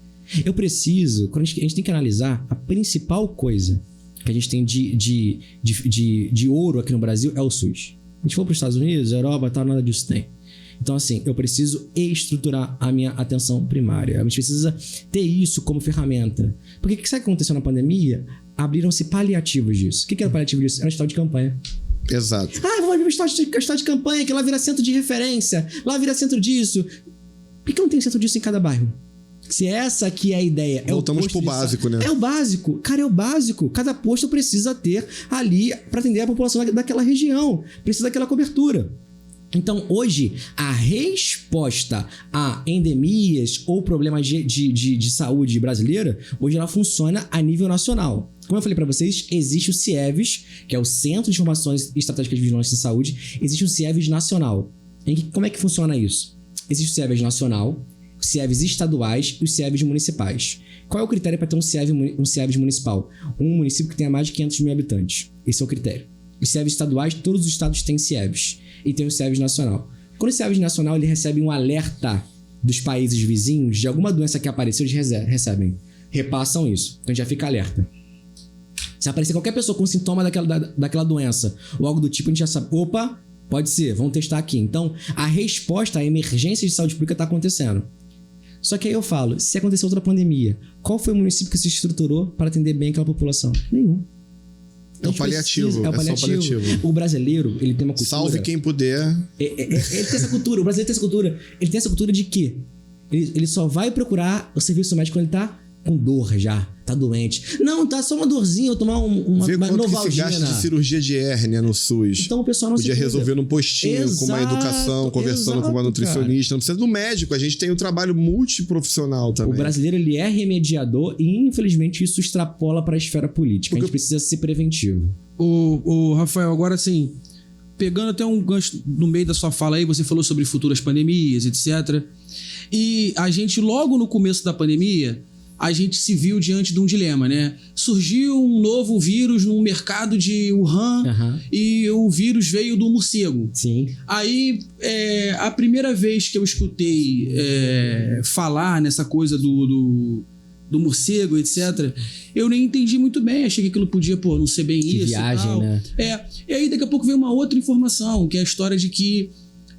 Quando a gente tem que analisar a principal coisa que a gente tem de ouro aqui no Brasil é o SUS. A gente for para os Estados Unidos, Europa, tal, nada disso tem. Então, assim, eu preciso estruturar a minha atenção primária. A gente precisa ter isso como ferramenta. Porque o que sabe o que aconteceu na pandemia? Abriram-se paliativos disso. O que era o paliativo disso? Era um hospital de campanha. Exato. Vamos abrir um hospital de campanha, que lá vira centro de referência, lá vira centro disso. Por que não tem centro disso em cada bairro? Se essa aqui é a ideia... Voltamos pro básico, né? É o básico. Cara, é o básico. Cada posto precisa ter ali para atender a população daquela região. Precisa daquela cobertura. Então, hoje, a resposta a endemias ou problemas de saúde brasileira, hoje ela funciona a nível nacional. Como eu falei para vocês, existe o CIEVS, que é o Centro de Informações Estratégicas de Vigilância em Saúde. Existe o CIEVS nacional. Como é que funciona isso? Existe o CIEVS nacional, os CIEVs estaduais e os CIEVs municipais. Qual é o critério para ter um CIEVs municipal? Um município que tenha mais de 500 mil habitantes. Esse é o critério. Os CIEVs estaduais, todos os estados têm CIEVs. E tem o CIEVs nacional. Quando o CIEVs nacional ele recebe um alerta dos países vizinhos de alguma doença que apareceu, eles repassam isso. Então já fica alerta. Se aparecer qualquer pessoa com sintoma daquela doença ou algo do tipo, a gente já sabe, opa, pode ser, vamos testar aqui. Então, a resposta à emergência de saúde pública está acontecendo. Só que aí eu falo, se acontecer outra pandemia, qual foi o município que se estruturou para atender bem aquela população? Nenhum. É o paliativo. É só paliativo. O brasileiro, ele tem uma cultura... Salve quem puder. Ele tem essa cultura, o brasileiro tem essa cultura. Ele tem essa cultura de quê? Ele só vai procurar o serviço médico quando ele tá com dor já, tá doente. Não, tá só uma dorzinha, eu tomar uma Novalgina. Que se gasta de cirurgia de hérnia no SUS. Então o pessoal não podia resolver num postinho, com uma educação, conversando com uma nutricionista. Cara. Não precisa do médico, a gente tem um trabalho multiprofissional também. O brasileiro, ele é remediador e infelizmente isso extrapola para a esfera política. A gente precisa ser preventivo. O Rafael, agora assim, pegando até um gancho no meio da sua fala aí, você falou sobre futuras pandemias, etc. E a gente, logo no começo da pandemia, a gente se viu diante de um dilema, né? Surgiu um novo vírus no mercado de Wuhan e o vírus veio do morcego. Sim. Aí, a primeira vez que eu escutei falar nessa coisa do morcego, etc., eu nem entendi muito bem. Achei que aquilo podia, não ser bem que isso viagem, e tal. Né? E aí, daqui a pouco veio uma outra informação, que é a história de que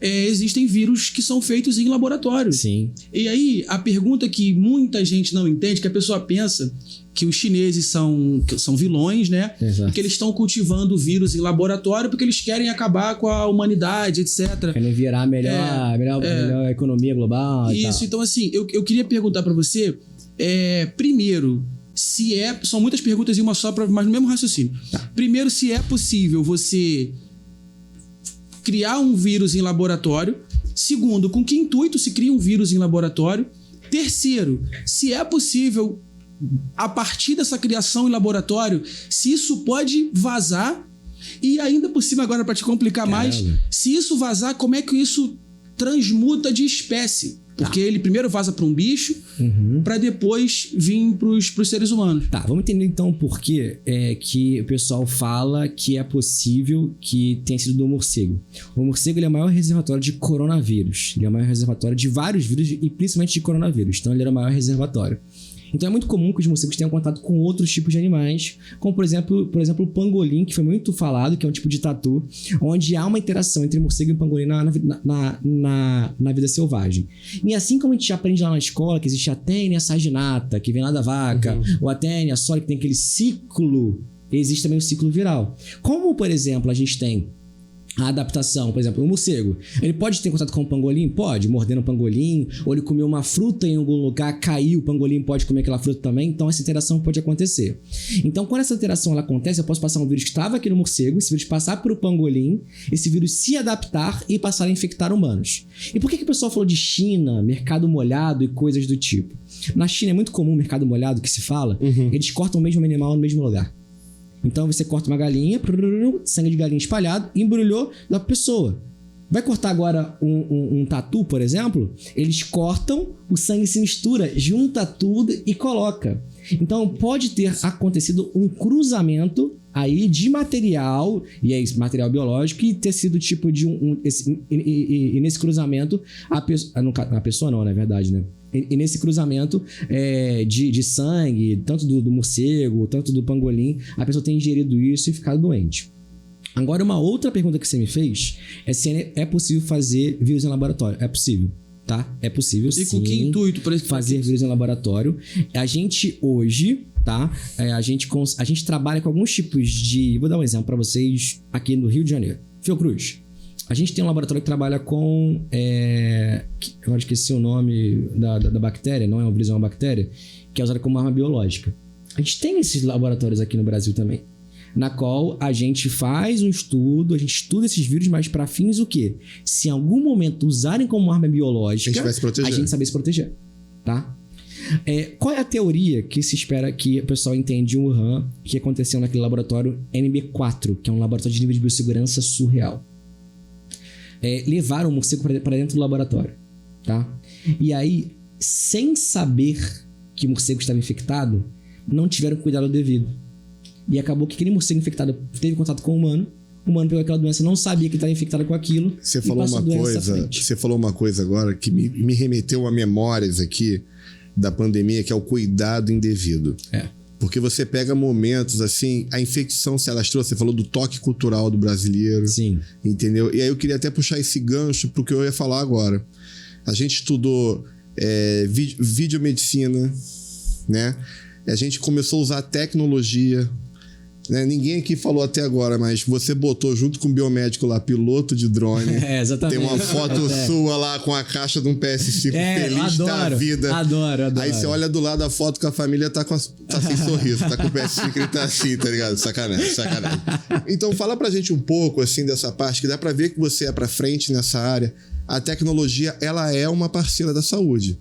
existem vírus que são feitos em laboratório. Sim. E aí, a pergunta que muita gente não entende, que a pessoa pensa que os chineses são vilões, né? Exato. E que eles estão cultivando vírus em laboratório porque eles querem acabar com a humanidade, etc. Querem virar a melhor economia global. Isso, tal. então assim, eu queria perguntar para você, primeiro, são muitas perguntas em uma só, mas no mesmo raciocínio. Tá. Primeiro, se é possível você criar um vírus em laboratório. Segundo, com que intuito se cria um vírus em laboratório. Terceiro, se é possível, a partir dessa criação em laboratório, se isso pode vazar. E ainda por cima, agora para te complicar mais, se isso vazar, como é que isso transmuta de espécie? Porque ele primeiro vaza para um bicho, para depois vir para os seres humanos. Tá, vamos entender então o porquê que o pessoal fala que é possível que tenha sido do morcego. O morcego ele é o maior reservatório de coronavírus. Ele é o maior reservatório de vários vírus e principalmente de coronavírus. Então ele era o maior reservatório. Então é muito comum que os morcegos tenham contato com outros tipos de animais, como por exemplo o pangolim, que foi muito falado, que é um tipo de tatu, onde há uma interação entre morcego e pangolim na vida selvagem. E assim como a gente aprende lá na escola que existe a Tênia saginata, que vem lá da vaca, ou a Tênia sólica, que tem aquele ciclo, existe também o ciclo viral. Como, por exemplo, a gente tem a adaptação, por exemplo, o morcego, ele pode ter contato com o pangolim? Pode, mordendo o pangolim, ou ele comeu uma fruta em algum lugar, caiu, o pangolim pode comer aquela fruta também, então essa interação pode acontecer. Então, quando essa interação ela acontece, eu posso passar um vírus que estava aqui no morcego, esse vírus passar para o pangolim, esse vírus se adaptar e passar a infectar humanos. E por que o pessoal falou de China, mercado molhado e coisas do tipo? Na China é muito comum o mercado molhado que se fala, eles cortam o mesmo animal no mesmo lugar. Então você corta uma galinha, sangue de galinha espalhado, embrulhou da pessoa. Vai cortar agora um tatu, por exemplo? Eles cortam, o sangue se mistura, junta tudo e coloca. Então pode ter acontecido um cruzamento aí de material, e é isso, material biológico, e ter sido tipo de e nesse cruzamento, a pessoa não, na verdade, né? E nesse cruzamento de sangue, tanto do morcego, tanto do pangolim, a pessoa tem ingerido isso e ficado doente. Agora, uma outra pergunta que você me fez é se é possível fazer vírus em laboratório. É possível, tá? É possível, sim. E com que intuito? Fazer vírus em laboratório. A gente hoje, tá? A gente trabalha com alguns tipos de... Vou dar um exemplo para vocês aqui no Rio de Janeiro. Fiocruz. A gente tem um laboratório que trabalha com... eu esqueci o nome da bactéria, não é um vírus, é uma bactéria, que é usada como arma biológica. A gente tem esses laboratórios aqui no Brasil também, na qual a gente faz um estudo, a gente estuda esses vírus, mas para fins o quê? Se em algum momento usarem como arma biológica, a gente vai se proteger. A gente saber se proteger, tá? Qual é a teoria que se espera que o pessoal entende em Wuhan que aconteceu naquele laboratório NB4, que é um laboratório de nível de biossegurança surreal? Levaram o morcego para dentro do laboratório, tá? E aí, sem saber que o morcego estava infectado, não tiveram cuidado devido. E acabou que aquele morcego infectado teve contato com o humano pegou aquela doença, não sabia que estava infectado com aquilo. Você falou uma coisa agora que me remeteu a memórias aqui da pandemia, que é o cuidado indevido. Porque você pega momentos assim, a infecção se alastrou, você falou do toque cultural do brasileiro. Sim. Entendeu? E aí eu queria até puxar esse gancho pro que eu ia falar agora. A gente estudou videomedicina, né? A gente começou a usar tecnologia, né? Ninguém aqui falou até agora, mas você botou junto com o biomédico lá, piloto de drone. Exatamente. Tem uma foto sua lá com a caixa de um PS5 feliz da vida. Adoro. Aí você olha do lado da foto que a família tá sem sorriso, tá com o PS5 e ele tá assim, tá ligado? Sacanagem. Então fala pra gente um pouco, assim, dessa parte, que dá pra ver que você é pra frente nessa área. A tecnologia, ela é uma parceira da saúde.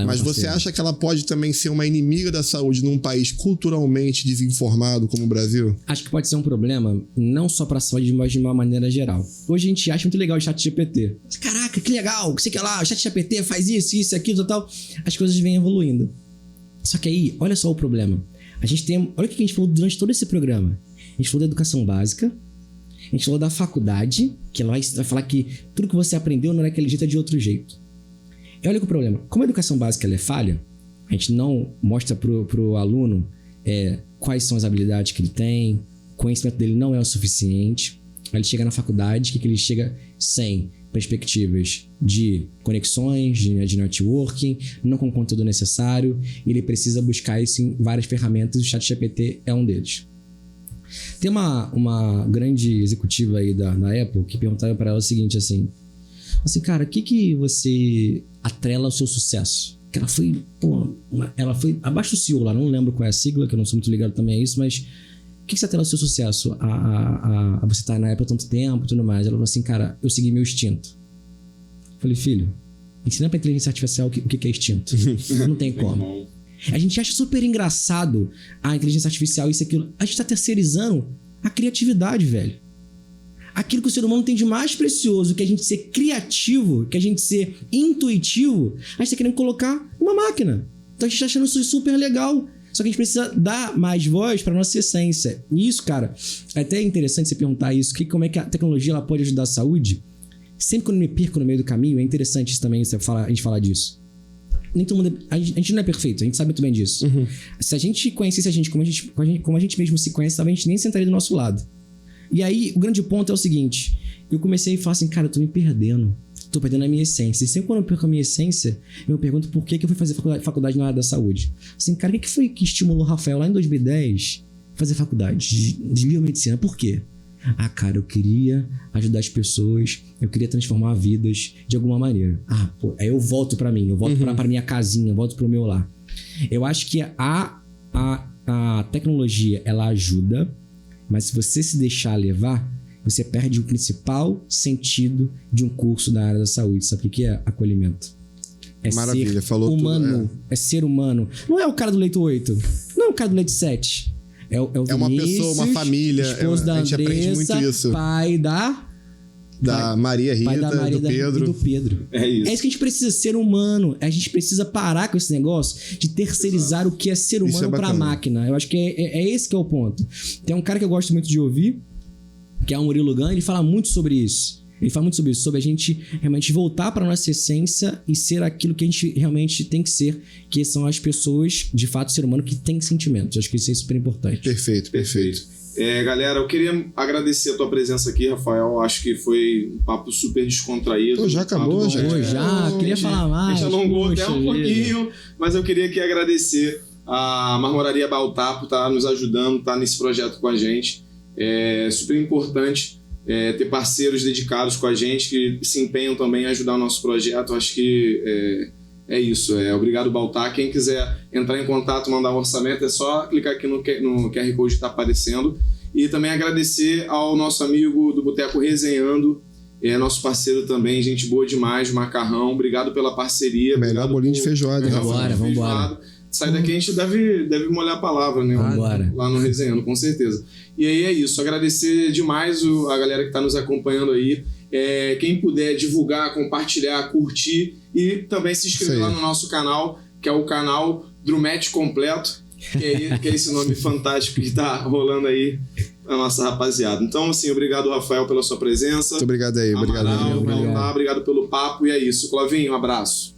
Mas você acha que ela pode também ser uma inimiga da saúde num país culturalmente desinformado como o Brasil? Acho que pode ser um problema, não só para a saúde, mas de uma maneira geral. Hoje a gente acha muito legal o ChatGPT. Caraca, que legal, que sei que lá, o ChatGPT faz isso, aquilo, tal. As coisas vêm evoluindo. Só que aí, olha só o problema. Olha o que a gente falou durante todo esse programa. A gente falou da educação básica, a gente falou da faculdade, que ela vai falar que tudo que você aprendeu não é daquele jeito, é de outro jeito. E olha que o problema, como a educação básica ela é falha, a gente não mostra pro aluno quais são as habilidades que ele tem, o conhecimento dele não é o suficiente. Aí ele chega na faculdade, que ele chega sem perspectivas de conexões, de networking, não com o conteúdo necessário, e ele precisa buscar isso em várias ferramentas, e o ChatGPT é um deles. Tem uma grande executiva aí da Apple que perguntaram para ela o seguinte, assim, cara, o que você atrela ao seu sucesso? Que ela foi abaixo do CEO lá, não lembro qual é a sigla, que eu não sou muito ligado também a isso, mas o que você atrela ao seu sucesso? A você estar na Apple há tanto tempo e tudo mais. Ela falou assim, cara, eu segui meu instinto. Eu falei, filho, ensina pra inteligência artificial o que é instinto. Não tem como. A gente acha super engraçado a inteligência artificial, isso e aquilo. A gente tá terceirizando a criatividade, velho. Aquilo que o ser humano tem de mais precioso, que é a gente ser criativo, que é a gente ser intuitivo, a gente tá querendo colocar uma máquina. Então a gente tá achando isso super legal. Só que a gente precisa dar mais voz pra nossa essência. E isso, cara, é até interessante você perguntar isso, como é que a tecnologia ela pode ajudar a saúde. Sempre quando eu me perco no meio do caminho, é interessante isso também a gente falar disso. Nem todo mundo, a gente não é perfeito, a gente sabe muito bem disso. Uhum. Se a gente conhecesse a gente como a gente mesmo se conhece, a gente nem sentaria do nosso lado. E aí, o grande ponto é o seguinte, eu comecei a falar assim, cara, eu tô me perdendo. Tô perdendo a minha essência. E sempre quando eu perco a minha essência, eu me pergunto por que eu fui fazer faculdade na área da saúde. Assim, cara, o que foi que estimulou o Rafael lá em 2010 a fazer faculdade de biomedicina? Por quê? Ah, cara, eu queria ajudar as pessoas, eu queria transformar vidas de alguma maneira. Ah, pô, aí eu volto pra mim, eu volto pra minha casinha, eu volto pro meu lar. Eu acho que a tecnologia, ela ajuda, mas se você se deixar levar, você perde o principal sentido de um curso da área da saúde. Sabe o que é acolhimento? É Maravilha, ser falou humano, tudo, é ser humano. Não é o cara do leito 8, não é o cara do leito 7. É o Vinícius, uma pessoa, uma família. esposo da a gente aprende muito Andressa, isso. pai Da Maria Rita, do Pedro. E do Pedro. É isso. É isso que a gente precisa, ser humano. A gente precisa parar com esse negócio de terceirizar o que é ser humano pra máquina. Eu acho que é esse que é o ponto. Tem um cara que eu gosto muito de ouvir, que é o Murilo Gun, ele fala muito sobre isso. Ele fala muito sobre isso, sobre a gente realmente voltar pra nossa essência e ser aquilo que a gente realmente tem que ser, que são as pessoas, de fato, ser humano que tem sentimentos. Acho que isso é super importante. Perfeito. Galera, eu queria agradecer a tua presença aqui, Rafael. Acho que foi um papo super descontraído. Pô, já acabou, já. Queria falar mais. A gente alongou até um pouquinho, mas eu queria aqui agradecer a Marmoraria Baltar por estar nos ajudando, estar nesse projeto com a gente. É super importante ter parceiros dedicados com a gente, que se empenham também em ajudar o nosso projeto. Acho que é isso. Obrigado, Baltar. Quem quiser entrar em contato, mandar um orçamento, é só clicar aqui no QR Code que está aparecendo. E também agradecer ao nosso amigo do Boteco Resenhando, nosso parceiro também, gente boa demais, Macarrão. Obrigado pela parceria. Melhor bolinho de feijoada. Vambora. Sai daqui, a gente deve molhar a palavra, né? Lá no Resenhando, com certeza. E aí é isso. Agradecer demais a galera que está nos acompanhando aí. Quem puder divulgar, compartilhar, curtir e também se inscrever lá no nosso canal, que é o canal Drumete Completo, que é esse nome fantástico que tá rolando aí a nossa rapaziada. Então, assim, obrigado, Rafael, pela sua presença. Muito obrigado aí. Obrigado pelo papo. E é isso. Clovinho, um abraço.